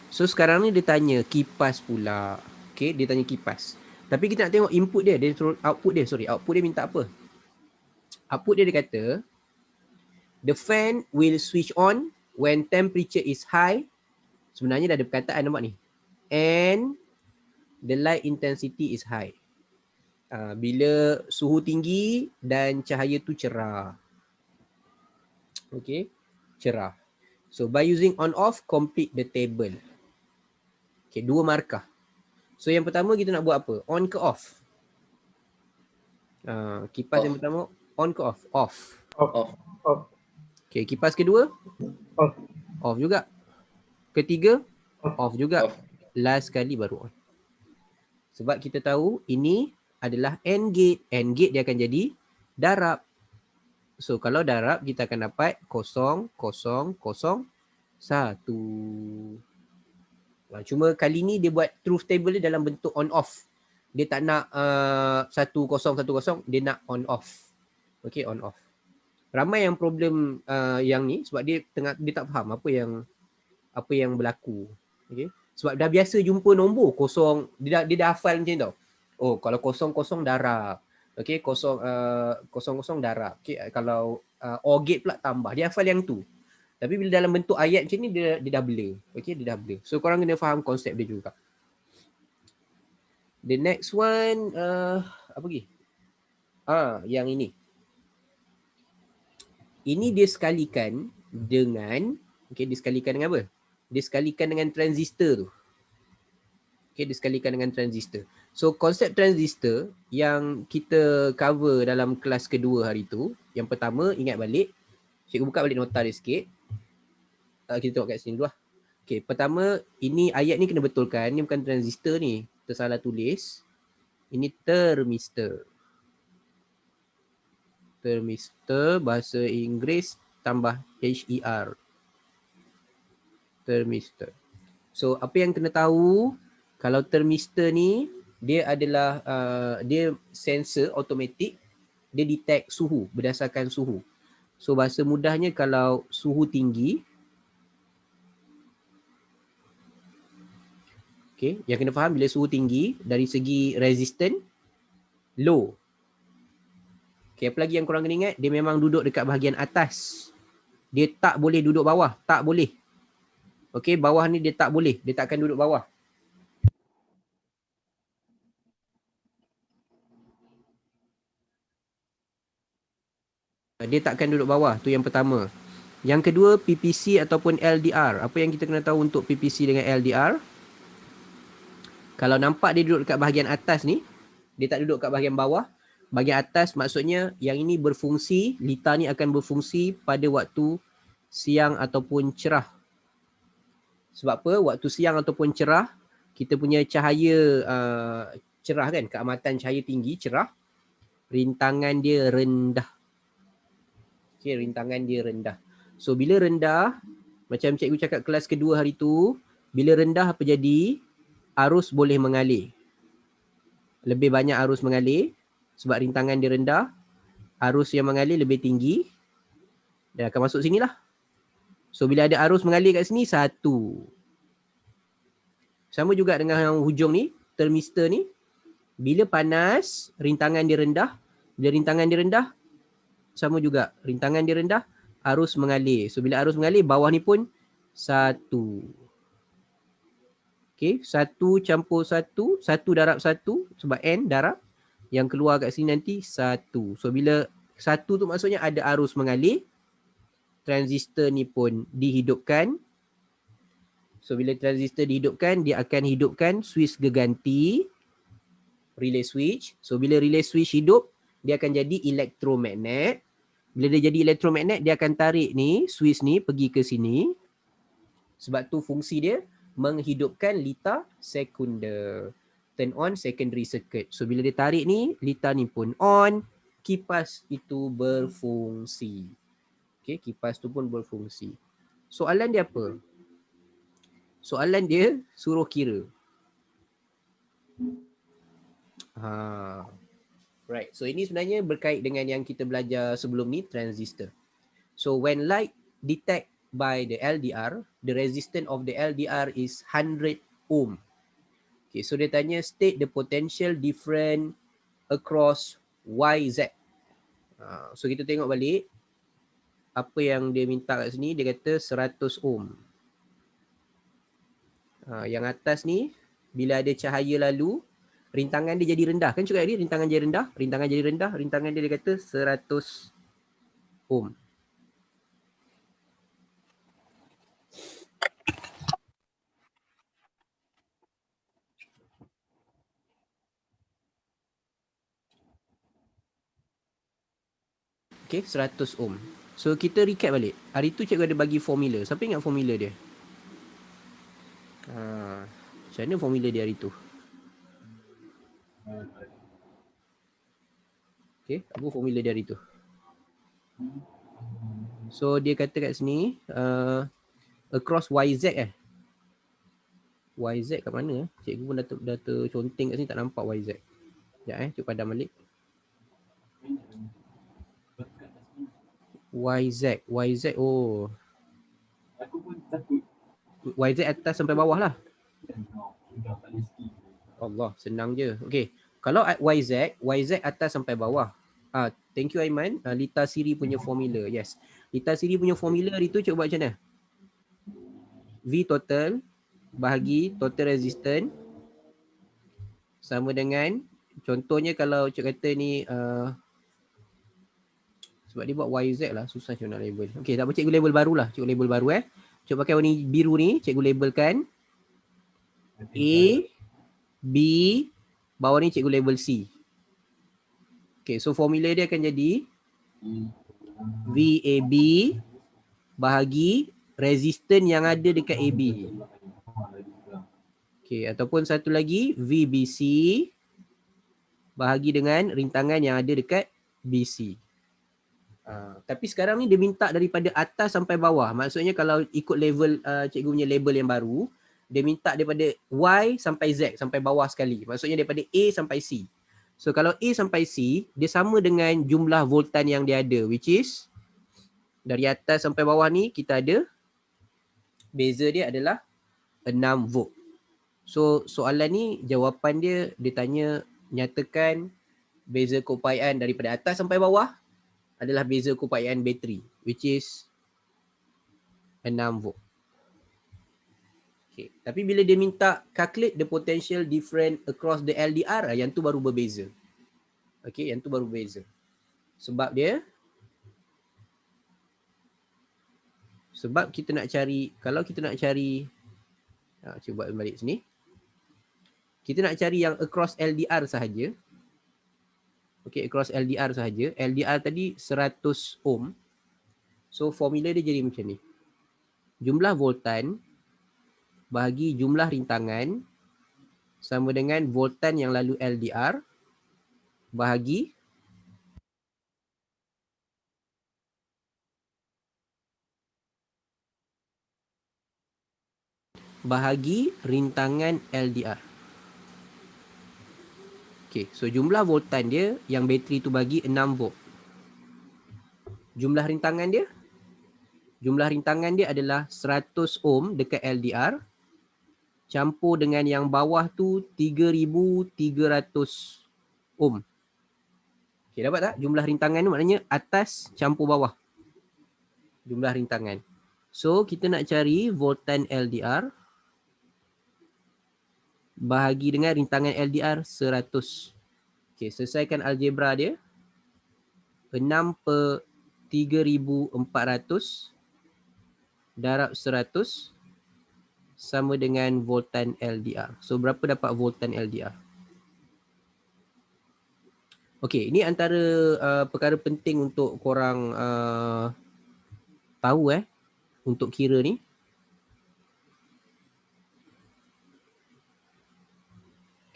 So sekarang ni dia tanya kipas pula. Okay, dia tanya kipas. Tapi kita nak tengok input dia, output dia minta apa? Output dia kata, the fan will switch on when temperature is high. Sebenarnya dah ada perkataan nampak ni. And the light intensity is high. Bila suhu tinggi dan cahaya tu cerah. Okay, cerah. So by using on off, complete the table. Okay, 2 markah. So yang pertama kita nak buat apa? On ke off? Kipas yang pertama on ke off? Off. Off. Okay, kipas kedua? Off. Off juga. Ketiga? Off juga. Last kali baru on. Sebab kita tahu ini adalah AND gate. AND gate dia akan jadi darab. So kalau darab kita akan dapat 0, 0, 0, 1. Cuma kali ni dia buat truth table dia dalam bentuk on off. Dia tak nak 1, 0, 1, 0, dia nak on off. Okay, on off. Ramai yang problem yang ni sebab dia tak faham apa yang berlaku. Okay. Sebab dah biasa jumpa nombor kosong, dia dah hafal macam tau. Oh, kalau 0, 0 darab. Okay, 0, 0, darab. Okay, kalau OR gate pula tambah. Dia hafal yang tu. Tapi bila dalam bentuk ayat macam ni dia dah blur. Okay, dia dah blur. So korang kena faham konsep dia juga. The next one apa lagi? Yang ini. Ini dia sekalikan dengan dia sekalikan dengan apa? Dia sekalikan dengan transistor tu. Okay, dia sekalikan dengan transistor. So konsep transistor yang kita cover dalam kelas kedua hari tu, yang pertama ingat balik. Cikgu buka balik nota dia sikit. Kita tengok kat sini dulu lah. Okay, pertama ini ayat ni kena betulkan. Ni bukan transistor ni. Tersalah tulis. Ini termistor. Termistor bahasa Inggeris tambah HER. Termistor. So apa yang kena tahu, kalau termistor ni dia adalah dia sensor automatik, dia detect suhu berdasarkan suhu. So bahasa mudahnya kalau suhu tinggi, okay, yang kena faham bila suhu tinggi dari segi resistant low. Okay, apa lagi yang korang kena ingat? Dia memang duduk dekat bahagian atas. Dia tak boleh duduk bawah, tak boleh. Okay, bawah ni dia tak boleh, dia tak akan duduk bawah. Dia tak akan duduk bawah, tu yang pertama. Yang kedua, PPC ataupun LDR. Apa yang kita kena tahu untuk PPC dengan LDR? Kalau nampak dia duduk dekat bahagian atas ni, dia tak duduk kat bahagian bawah. Bahagian atas maksudnya yang ini berfungsi, litar ni akan berfungsi pada waktu siang ataupun cerah. Sebab apa? Waktu siang ataupun cerah, kita punya cahaya cerah kan, keamatan cahaya tinggi, cerah, rintangan dia rendah. Okay, rintangan dia rendah. So bila rendah, macam cikgu cakap kelas kedua hari tu, bila rendah apa jadi? Arus boleh mengalir. Lebih banyak arus mengalir sebab rintangan dia rendah. Arus yang mengalir lebih tinggi. Dia akan masuk sini lah. So bila ada arus mengalir kat sini, 1. Sama juga dengan yang hujung ni, termistor ni. Bila panas, rintangan dia rendah. Bila rintangan dia rendah, sama juga. Rintangan dia rendah, arus mengalir. So bila arus mengalir, bawah ni pun 1. Okay, 1 campur 1, 1 darab 1 sebab N darab. Yang keluar kat sini nanti 1. So bila 1 tu maksudnya ada arus mengalir. Transistor ni pun dihidupkan. So bila transistor dihidupkan, dia akan hidupkan switch geganti. Relay switch. So bila relay switch hidup, dia akan jadi elektromagnet. Bila dia jadi elektromagnet, dia akan tarik ni, switch ni pergi ke sini. Sebab tu fungsi dia menghidupkan litar sekunder. Turn on secondary circuit. So bila dia tarik ni, litar ni pun on, kipas itu berfungsi. Okay, kipas tu pun berfungsi. Soalan dia apa? Soalan dia suruh kira. Right. So ini sebenarnya berkait dengan yang kita belajar sebelum ni, transistor. So when light detect by the LDR, the resistance of the LDR is 100 ohm. Okay, so dia tanya state the potential difference across YZ. So kita tengok balik apa yang dia minta kat sini. Dia kata 100 ohm. Yang atas ni bila ada cahaya lalu, rintangan dia jadi rendah. Kan cakap tadi rintangan jadi rendah, rintangan jadi rendah, rintangan dia kata 100 ohm. Okay, 100 ohm. So kita recap balik. Hari tu cikgu ada bagi formula. Siapa ingat formula dia? Macam mana formula dia hari tu? Okay, apa formula dia hari tu? So dia kata kat sini across YZ YZ kat mana? Cikgu pun dah terconteng kat sini, tak nampak YZ. Sekejap cuba padam balik. YZ oh. YZ atas sampai bawah lah. Allah, senang je. Okay. Kalau YZ atas sampai bawah. Thank you Aiman. Lita Siri punya formula. Yes. Lita Siri punya formula hari tu cuba buat macam mana? V total bahagi total resistance sama dengan, contohnya kalau cikgu kata ni sebab dia buat YZ lah, susah cikgu nak label. Okay, tak apa, cikgu label baru lah. Cikgu label baru Cikgu pakai warna biru ni, cikgu labelkan A, B, bawah ni cikgu label C. Okay, so formula dia akan jadi VAB bahagi resistance yang ada dekat AB. Okay, ataupun satu lagi VBC bahagi dengan rintangan yang ada dekat BC. Tapi sekarang ni dia minta daripada atas sampai bawah. Maksudnya kalau ikut level cikgu punya label yang baru, dia minta daripada Y sampai Z, sampai bawah sekali. Maksudnya daripada A sampai C. So kalau A sampai C, dia sama dengan jumlah voltan yang dia ada, which is dari atas sampai bawah ni kita ada, beza dia adalah 6 volt. So soalan ni jawapan dia tanya nyatakan beza keupayaan daripada atas sampai bawah adalah beza keupayaan bateri, which is 6 volt. Okay. Tapi bila dia minta calculate the potential difference across the LDR, yang tu baru berbeza. Okay, yang tu baru berbeza. Sebab kita nak cari, kalau kita nak cari, cuba buat balik sini. Kita nak cari yang across LDR sahaja. Okay, across LDR sahaja. LDR tadi 100 ohm. So formula dia jadi macam ni. Jumlah voltan bahagi jumlah rintangan sama dengan voltan yang lalu LDR bahagi rintangan LDR. Okay, so jumlah voltan dia yang bateri tu bagi 6 volt. Jumlah rintangan dia adalah 100 ohm dekat LDR campur dengan yang bawah tu 3300 ohm. Okay, dapat tak? Jumlah rintangan tu maknanya atas campur bawah. Jumlah rintangan. So, kita nak cari voltan LDR bahagi dengan rintangan LDR 100. Okay, selesaikan algebra dia. 6/3400 darab 100 sama dengan voltan LDR. So berapa dapat voltan LDR? Okey, ini antara perkara penting untuk korang tahu untuk kira ni.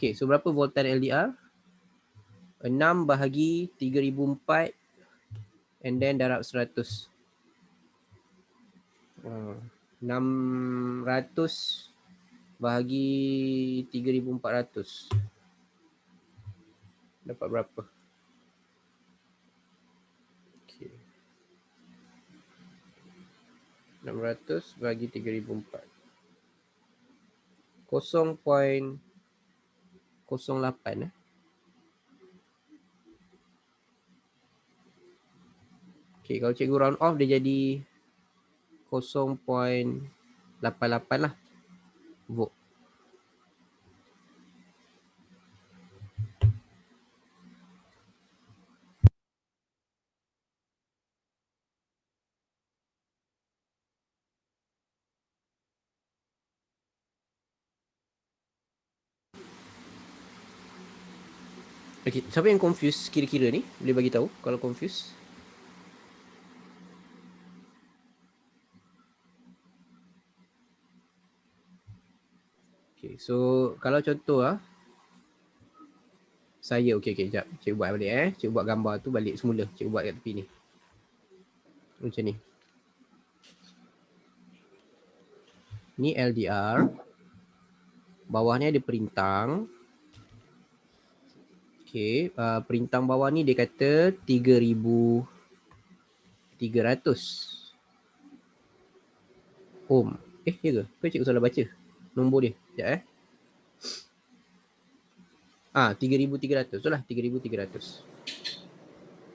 Okey, so berapa voltan LDR? 6 bahagi 3004 and then darab 100. 600 bahagi 3400. Dapat berapa? Okey. 600 bagi 3004. 0.08 Okey, kalau cikgu round off dia jadi 0.88 lah volt. Okey, siapa yang confuse kira-kira ni? Boleh bagi tahu kalau confuse. Okey, so kalau contoh saya okey jap. Cikgu buat balik Cikgu buat gambar tu balik semula. Cikgu buat kat tepi ni. Macam ni. Ni LDR. Bawah ni ada perintang. Okey, perintang bawah ni dia kata 3300 ohm. Ya ke? Ke cikgu salah baca nombor dia? Sekejap 3300. Betul lah, 3300.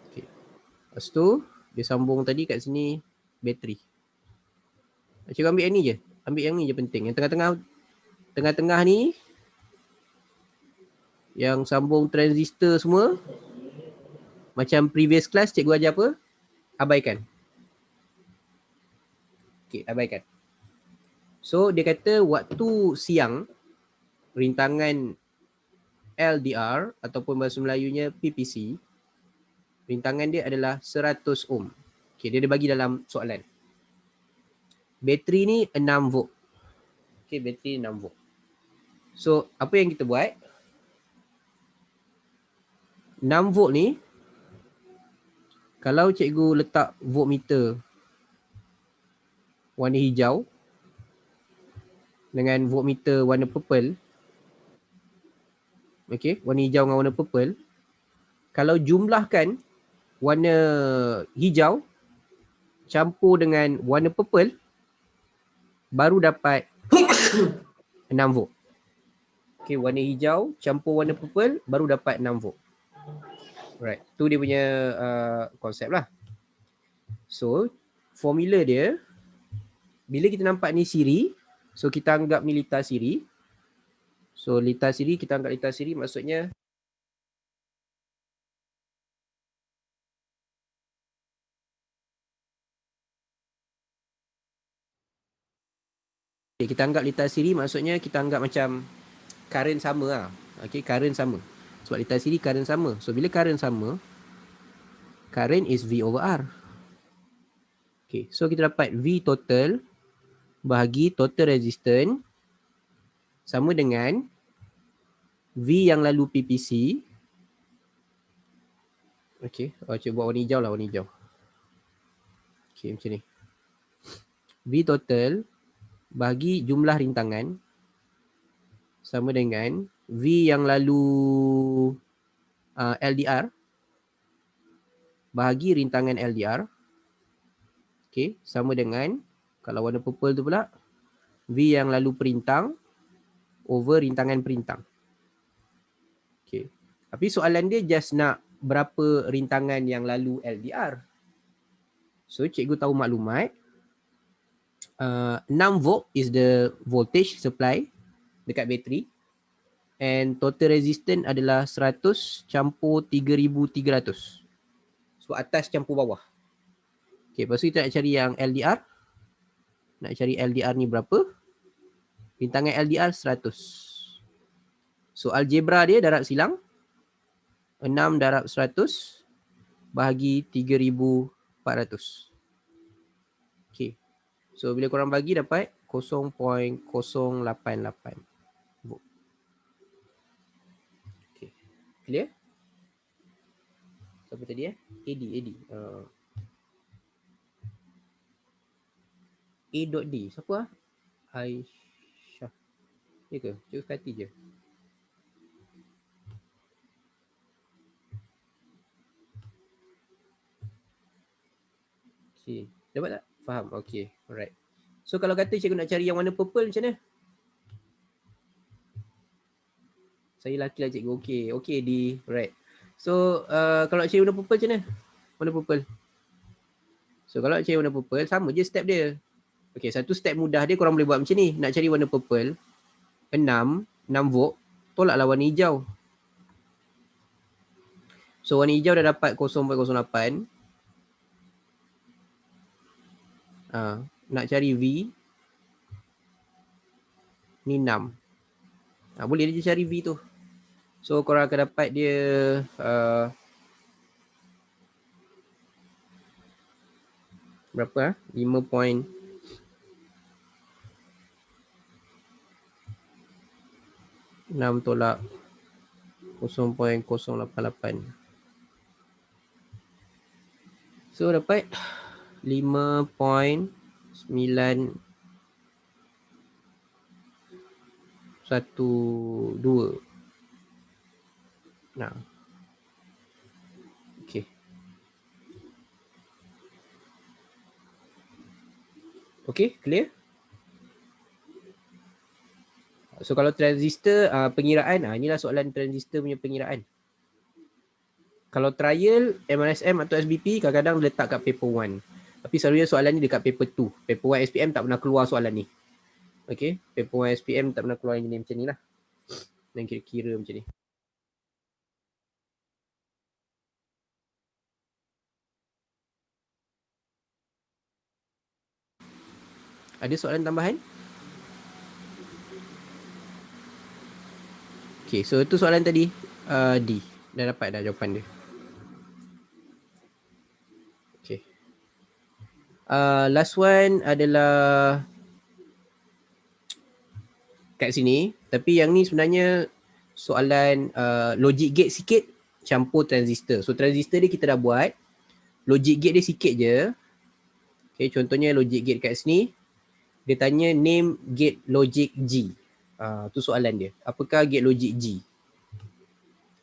Okey. Lepas tu dia sambung tadi kat sini bateri. Cikgu ambil yang ni je. Ambil yang ni je penting. Yang tengah-tengah ni yang sambung transistor semua macam previous class cikgu ajar apa? Abaikan. Okey, abaikan. So dia kata waktu siang rintangan LDR ataupun bahasa Melayunya PPC, rintangan dia adalah 100 ohm. Okey, dia bagi dalam soalan. Bateri ni 6 volt. Okey, bateri 6 volt. So apa yang kita buat? 6 volt ni kalau cikgu letak voltmeter warna hijau dengan voltmeter warna purple, okey, warna hijau dengan warna purple, kalau jumlahkan warna hijau campur dengan warna purple baru dapat 6 volt. Okey, warna hijau campur warna purple baru dapat 6 volt. Right, tu dia punya konsep lah. So, formula dia bila kita nampak ni siri, so kita anggap ni litar siri. So, litar siri, kita anggap litar siri maksudnya okay, kita anggap litar siri maksudnya kita anggap macam current sama lah. Okay, current sama. Sebab litar siri current sama. So, bila current sama, current is V over R. Okay, so kita dapat V total bahagi total resistance sama dengan V yang lalu PPC. Okay, cuba buat warna hijau lah, warna hijau. Okay, macam ni. V total bagi jumlah rintangan sama dengan V yang lalu LDR bahagi rintangan LDR. Okay, sama dengan kalau warna purple tu pula V yang lalu perintang over rintangan perintang. Okay, tapi soalan dia just nak berapa rintangan yang lalu LDR. So cikgu tahu maklumat 6 volt is the voltage supply dekat bateri and total resistance adalah 100 campur 3300. So atas campur bawah. Okay, lepas tu kita nak cari yang LDR. Nak cari LDR ni berapa? Rintangan LDR 100. So algebra dia darab silang. 6 darab 100 bahagi 3,400. Okay. So bila korang bagi dapat 0.088. Okay. Clear? Siapa tadi AD. A.D. Siapa Aisyah. Ya ke? Cuba kati je. Okay. Dapat tak? Faham? Okay. Alright. So kalau kata cikgu nak cari yang warna purple macam mana? Saya laki lah cikgu. Okay. Okay D. Alright. So kalau nak cari warna purple macam mana? Warna purple. So kalau nak cari warna purple sama je step dia. Okay. Satu step mudah dia korang boleh buat macam ni. Nak cari warna purple. 6 volt. Tolaklah warna hijau. So warna hijau dah dapat 0.08. Nak cari V. Ni 6. Boleh dia cari V tu. So korang akan dapat dia berapa 5.6 tolak 0.088. So dapat 5.912. Nah. Okay. Okay, clear? So kalau transistor pengiraan, inilah soalan transistor punya pengiraan. Kalau trial, MRSM atau SBP kadang-kadang letak kat paper 1. Tapi selalunya soalan ni dekat paper 2. Paper 1 SPM tak pernah keluar soalan ni. Okay, paper 1 SPM tak pernah keluar yang ni macam ni lah. Dan kira-kira macam ni. Ada soalan tambahan? Okay, so itu soalan tadi. D. Dah dapat dah jawapan dia. Okay. Last one adalah kat sini. Tapi yang ni sebenarnya soalan logic gate sikit campur transistor. So transistor dia kita dah buat. Logic gate dia sikit je. Okay, contohnya logic gate kat sini. Dia tanya name gate logic G. Tu soalan dia. Apakah gate logic G?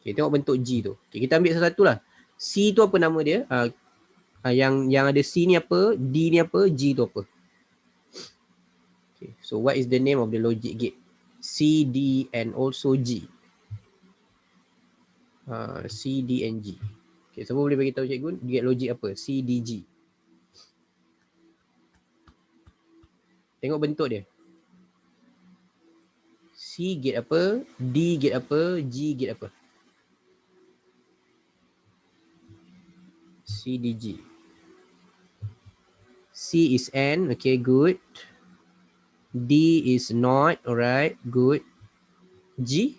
Okay, tengok bentuk G tu. Okay, kita ambil satu-satu lah. C tu apa nama dia? Yang ada C ni apa? D ni apa? G tu apa? Okay, so what is the name of the logic gate? C, D and also G. C, D and G. Okay, siapa boleh bagi tahu cikgu gate logic apa? C, D, G. Tengok bentuk dia. C gate apa? D gate apa? G gate apa? C, D, G. C is N. Okay, good. D is not. Alright, good. G?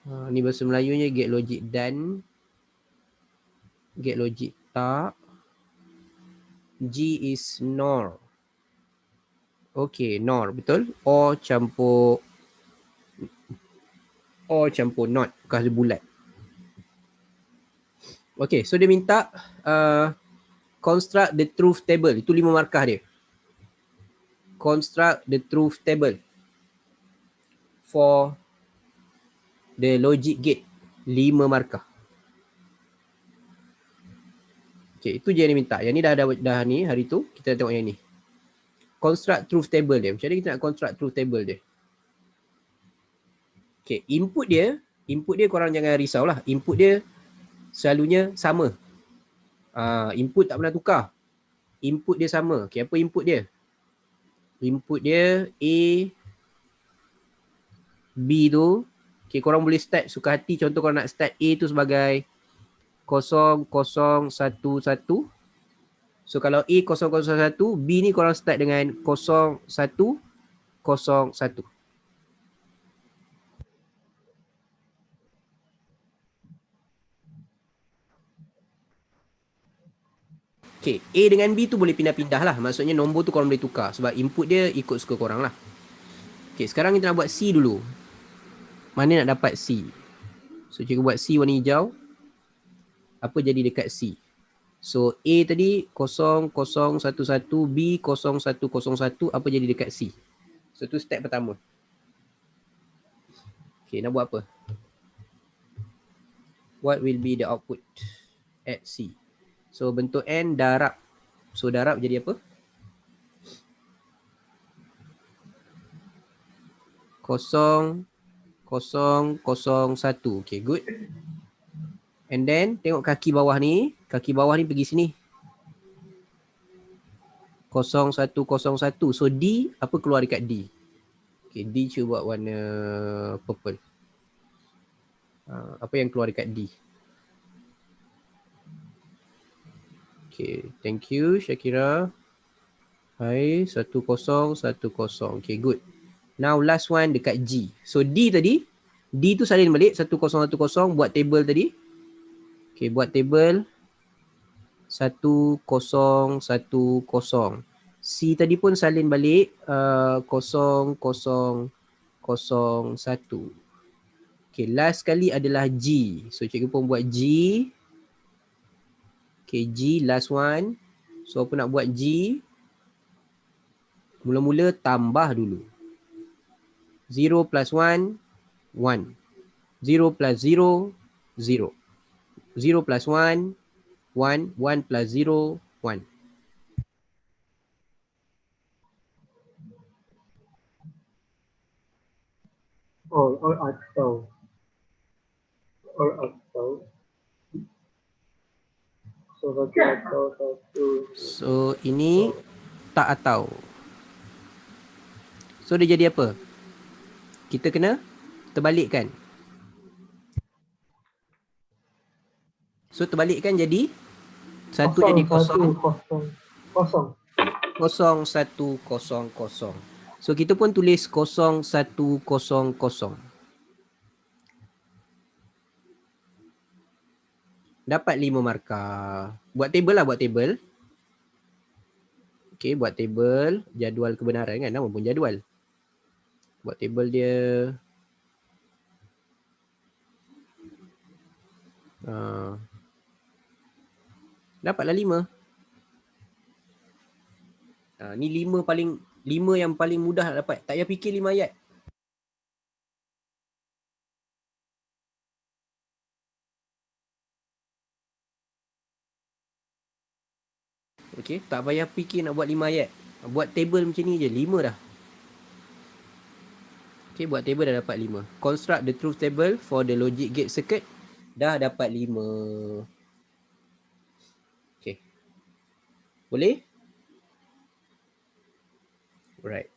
Ni bahasa Melayunya gate logic dan. Gate logic tak. G is NOR. Okay, NOR. Betul? O campur NOT. Bukan bulat. Okay, so dia minta construct the truth table. Itu 5 markah dia. Construct the truth table for the logic gate. 5 markah. Okay, itu je yang dia minta. Yang ni dah ni hari tu. Kita tengok yang ni. Construct truth table dia. Macam mana kita nak construct truth table dia? Okay, input dia korang jangan risaulah. Input dia selalunya sama. Input tak pernah tukar. Input dia sama. Okay, apa input dia? Input dia A, B tu. Okay, korang boleh start suka hati. Contoh korang nak start A tu sebagai 0011. So kalau A 0011, B ni korang start dengan 0101. Okay, A dengan B tu boleh pindah-pindah lah. Maksudnya nombor tu korang boleh tukar. Sebab input dia ikut suka korang lah. Okay, sekarang kita nak buat C dulu. Mana nak dapat C? So, cikgu buat C warna hijau. Apa jadi dekat C? So, A tadi 0011, B 0101. Apa jadi dekat C? So, tu step pertama. Okay, nak buat apa? What will be the output at C? So, bentuk N darab. So, darab jadi apa? 0001. Okay, good. And then, tengok kaki bawah ni. Kaki bawah ni pergi sini. 0101. So, D, apa keluar dekat D? Okay, D cuba buat warna purple. Apa yang keluar dekat D? Okay, thank you Syakira. Hai, 1010. Okay, good. Now last one dekat G. So D tadi, D tu salin balik 1010, buat table tadi. Okay, buat table 1010. C tadi pun salin balik 0001. Okay, last kali adalah G. So cikgu pun buat G. Okay, G last one. So apa nak buat G? Mula-mula tambah dulu. 0 plus 1, 1. 0 plus 0, 0. 0 plus 1, 1. 1 plus 0, 1. Or atau. So satu atau satu. So ini tak atau. So dia jadi apa? Kita kena terbalikkan. So terbalikkan jadi satu jadi kosong. Kosong. 0100. So kita pun tulis 0100. Dapat 5 markah. Buat table lah, buat table. Okay, buat table. Jadual kebenaran kan, nama pun jadual. Buat table dia. Dapatlah 5. Ni 5 yang paling mudah nak dapat. Tak payah fikir 5 ayat. Okey, tak payah fikir nak buat 5 ayat. Buat table macam ni je, 5 dah. Okey, buat table dah dapat 5. Construct the truth table for the logic gate circuit. Dah dapat 5. Okey. Boleh? Right.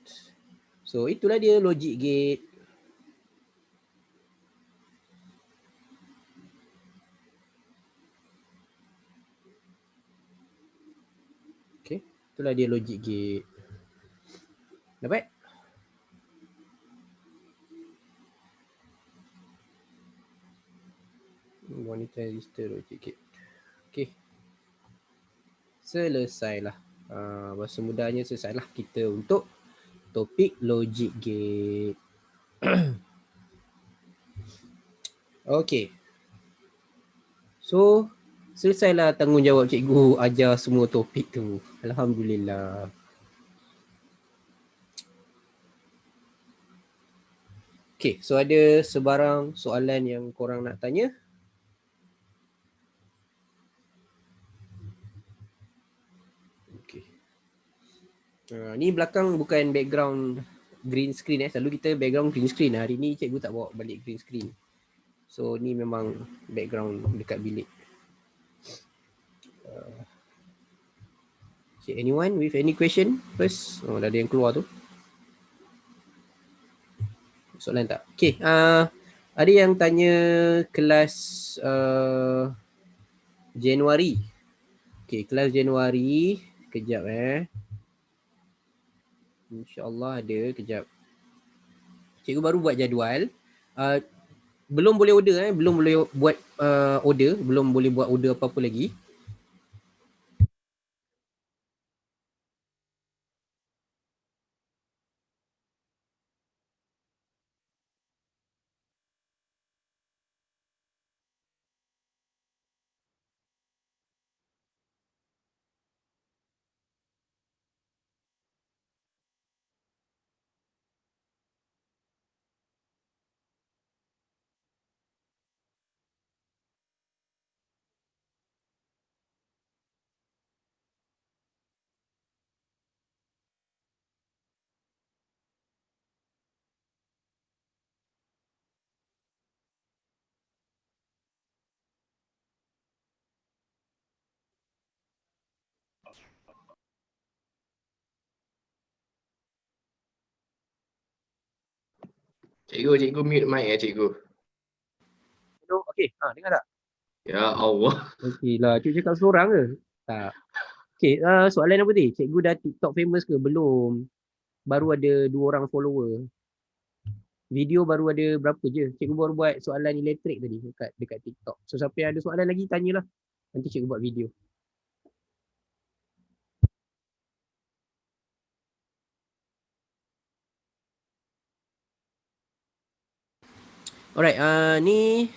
So, itulah dia logic gate. Okay, itulah dia logic gate. Dapat? Monitor register logic gate. Okay. Selesailah. Bahasa mudahnya selesailah kita untuk topik logic gate. Okay. So, selesailah tanggungjawab cikgu ajar semua topik tu. Alhamdulillah. Okay, so ada sebarang soalan yang korang nak tanya? Okay. Ni belakang bukan background green screen Selalu kita background green screen. Hari ni cikgu tak bawa balik green screen. So ni memang background dekat bilik. Okay, anyone with any question first? Dah ada yang keluar tu. Soalan tak? Okay, ada yang tanya kelas Januari. Okay, kelas Januari. Kejap InsyaAllah ada, kejap. Cikgu baru buat jadual. Belum boleh order belum boleh buat order, belum boleh buat order apa-apa lagi. Cikgu mute mic cikgu. Hello, okey. Dengar tak? Ya Allah. Okey lah, cikgu cakap seorang ke? Tak. Okey, soalan apa tadi? Cikgu dah TikTok famous ke? Belum. Baru ada 2 orang follower. Video baru ada berapa je. Cikgu baru buat soalan elektrik tadi dekat TikTok. So siapa yang ada soalan lagi tanyalah. Nanti cikgu buat video. Alright, ni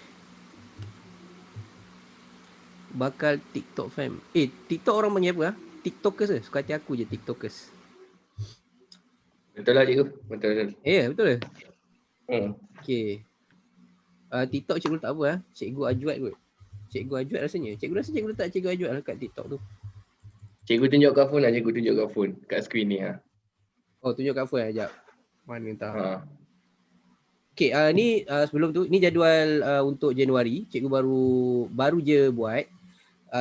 bakal TikTok fam. TikTok orang panggil apa? TikTokers ke? Suka hati aku je TikTokers. Betul lah cikgu. Betul. Betul ke? Okay. Okay. TikTok cikgu letak apa? Cikgu Ajwat kot. Cikgu Ajwat rasanya. Cikgu rasa cikgu letak Cikgu Ajwat lah kat TikTok tu. Cikgu tunjuk kat phone lah, cikgu tunjuk kat phone. Kat screen ni ha. Oh, tunjuk kat phone sekejap. Mana entah. Ha. Okay, ni sebelum tu, ni jadual untuk Januari. Cikgu baru je buat.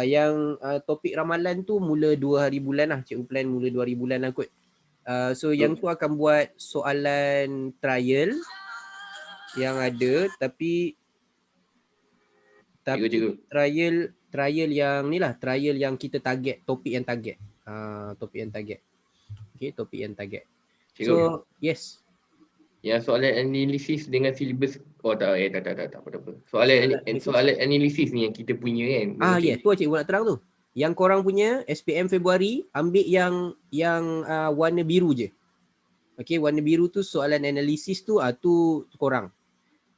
Yang topik ramalan tu mula 2 hari bulan lah. Cikgu plan mula 2 hari bulan lah kot. So yang tu akan buat soalan trial yang ada, tapi Cikgu. trial yang ni lah, trial yang kita target, topik yang target. Topik yang target. Okay, topik yang target. Cikgu. So, yes. Yang soalan analisis dengan silibus tak apa. Soalan analisis ni yang kita punya kan. Tu cikgu nak terang tu. Yang korang punya SPM Februari ambil yang warna biru je. Okay, warna biru tu soalan analisis tu tu korang.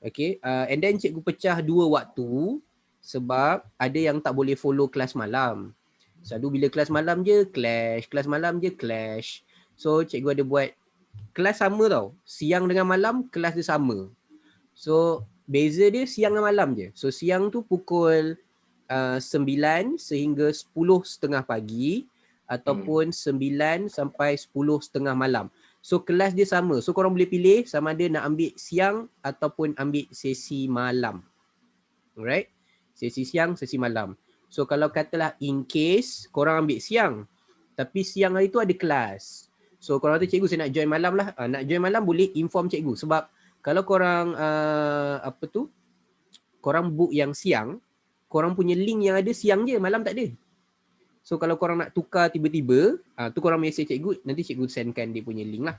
Okay, and then cikgu pecah 2 waktu sebab ada yang tak boleh follow kelas malam. Selalu bila kelas malam je clash, kelas malam je clash. So cikgu ada buat kelas sama tau. Siang dengan malam kelas dia sama. So beza dia siang dengan malam je. So siang tu pukul 9 sehingga 10.30 pagi ataupun 9 sampai 10.30 malam. So kelas dia sama. So korang boleh pilih sama ada nak ambil siang ataupun ambil sesi malam. Alright? Sesi siang, sesi malam. So kalau katalah in case korang ambil siang, tapi siang hari tu ada kelas. So korang kata cikgu saya nak join malam lah. Nak join malam boleh inform cikgu. Sebab kalau korang korang book yang siang, korang punya link yang ada siang je, malam tak ada. So kalau korang nak tukar tiba-tiba, tu korang message cikgu, nanti cikgu sendkan dia punya link lah.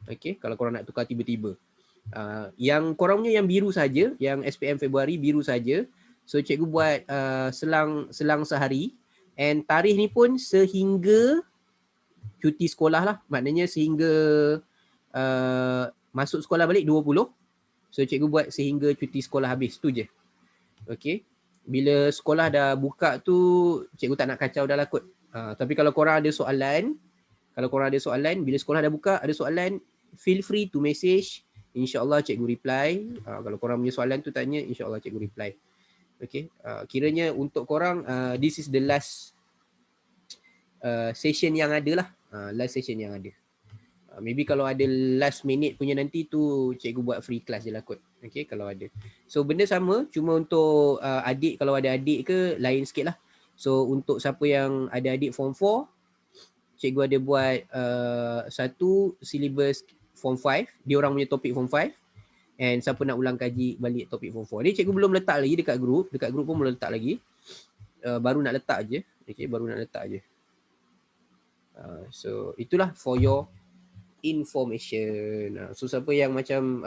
Okay, kalau korang nak tukar tiba-tiba. Yang korang punya yang biru saja, yang SPM Februari biru saja. So cikgu buat selang sehari, and tarikh ni pun sehingga cuti sekolah lah. Maknanya sehingga masuk sekolah balik 20. So cikgu buat sehingga cuti sekolah habis, tu je. Okay. Bila sekolah dah buka tu, cikgu tak nak kacau dah lah kot. Tapi kalau korang ada soalan, bila sekolah dah buka, ada soalan, feel free to message. InsyaAllah cikgu reply. Kalau korang punya soalan tu tanya, insyaAllah cikgu reply. Okay. Kiranya untuk korang, this is the last session yang ada lah. Last session yang ada. Maybe kalau ada last minute punya nanti tu cikgu buat free class je lah kot. Okay, kalau ada. So benda sama, cuma untuk adik, kalau ada adik ke lain sikit lah. So untuk siapa yang ada adik form 4, cikgu ada buat satu syllabus form 5, dia orang punya topik form 5. And siapa nak ulang kaji balik topik form 4. Ni cikgu belum letak lagi dekat group pun belum letak lagi. Baru nak letak je. Okay, baru nak letak je. So itulah for your information. So siapa yang macam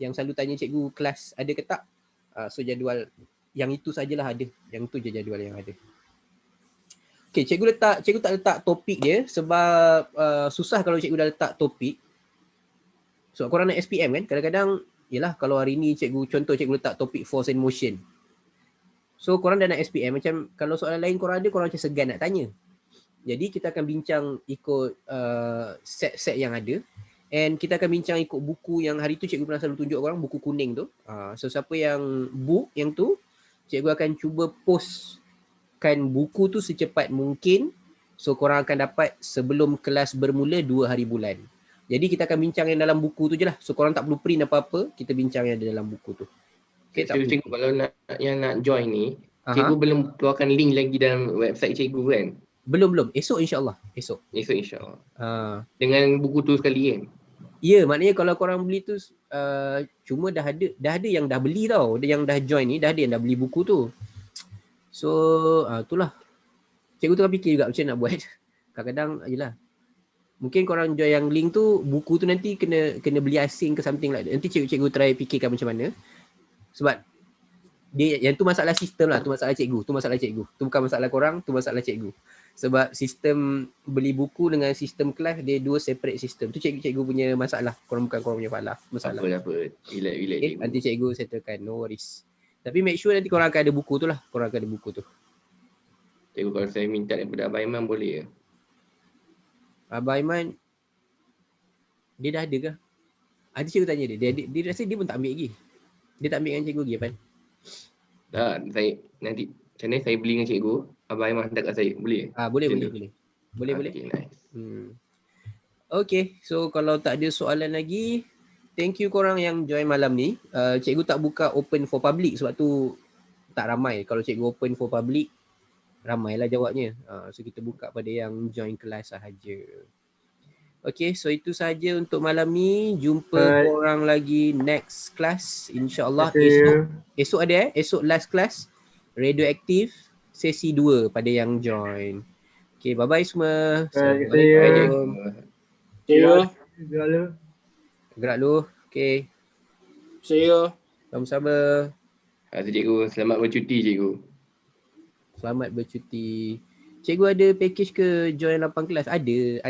yang selalu tanya cikgu kelas ada ke tak, so jadual yang itu sajalah ada. Yang tu je jadual yang ada. Okay, cikgu tak letak topik dia sebab susah kalau cikgu dah letak topik. So korang nak SPM kan, kadang-kadang yalah kalau hari ni contoh cikgu letak topik force and motion. So korang dah nak SPM, macam kalau soalan lain korang ada, korang macam segan nak tanya. Jadi kita akan bincang ikut set-set yang ada, and kita akan bincang ikut buku yang hari tu cikgu pernah selalu tunjuk korang, buku kuning tu. So siapa yang book yang tu, cikgu akan cuba postkan buku tu secepat mungkin. So korang akan dapat sebelum kelas bermula 2 hari bulan. Jadi kita akan bincang yang dalam buku tu je lah. So korang tak perlu print apa-apa, kita bincang yang ada dalam buku tu. Okay, cikgu kalau nak join ni, cikgu belum keluarkan link lagi dalam website cikgu kan? Belum. Esok insyaAllah. Esok insyaAllah. Dengan buku tu sekali kan? Ya, maknanya kalau korang beli tu cuma dah ada yang dah beli tau. Yang dah join ni dah ada yang dah beli buku tu. So itulah. Cikgu tengah fikir juga macam nak buat. Kadang-kadang yelah. Mungkin korang join yang link tu, buku tu nanti kena beli asing ke something like that. Nanti cikgu try fikirkan macam mana. Sebab dia yang tu masalah sistem lah, tu masalah cikgu, tu masalah cikgu. Tu bukan masalah korang, tu masalah cikgu. Sebab sistem beli buku dengan sistem kelas dia dua separate sistem. Tu cikgu punya masalah. Korang bukan korang punya masalah. Apa. Relax Okay, cikgu. nanti cikgu settlekan, no worries. Tapi make sure nanti korang akan ada buku tu lah. Korang akan ada buku tu. Cikgu kalau saya minta daripada Abang Aiman boleh ke? Abang Aiman, dia dah ada ke? Ada cikgu tanya dia rasa dia pun tak ambil lagi. Dia tak ambil dengan cikgu lagi, Abang. Tak, saya nanti macam mana saya beli dengan cikgu, Abang Aiman hantar kat saya. Boleh? Boleh. Boleh. Okay, nice. Okay, so kalau tak ada soalan lagi, thank you korang yang join malam ni. Cikgu tak buka open for public sebab tu tak ramai. Kalau cikgu open for public, ramailah jawabnya. So kita buka pada yang join kelas sahaja. Okay, so itu sahaja untuk malam ni. Jumpa korang lagi next class. InsyaAllah esok ada esok last class. Radioaktif sesi 2 pada yang join. Okay, bye-bye semua. Assalamualaikum. See you. Gerak dulu. Okay. See you. Sama-sama. Cikgu, selamat bercuti cikgu. Selamat bercuti. Cikgu ada package ke join 8 kelas? Ada.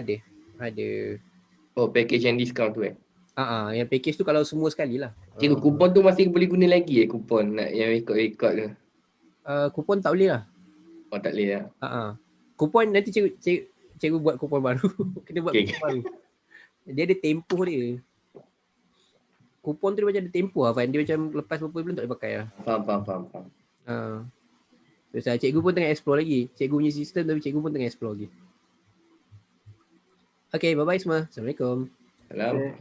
Oh, package yang discount tu Yang package tu kalau semua sekali lah. Cikgu, kupon tu masih boleh guna lagi kupon nak yang rekod tu? Kupon tak boleh lah. Oh, tak boleh lah. Kupon nanti cikgu buat kupon baru. Kena buat kupon baru. Dia ada tempoh dia. Kupon tu dia macam ada tempoh lah, Dia macam lepas berapa bulan tak boleh pakai lah. Faham. Terus cikgu pun tengah explore lagi. Cikgu punya sistem tapi cikgu pun tengah explore lagi. Okay, bye-bye semua. Assalamualaikum. Salam.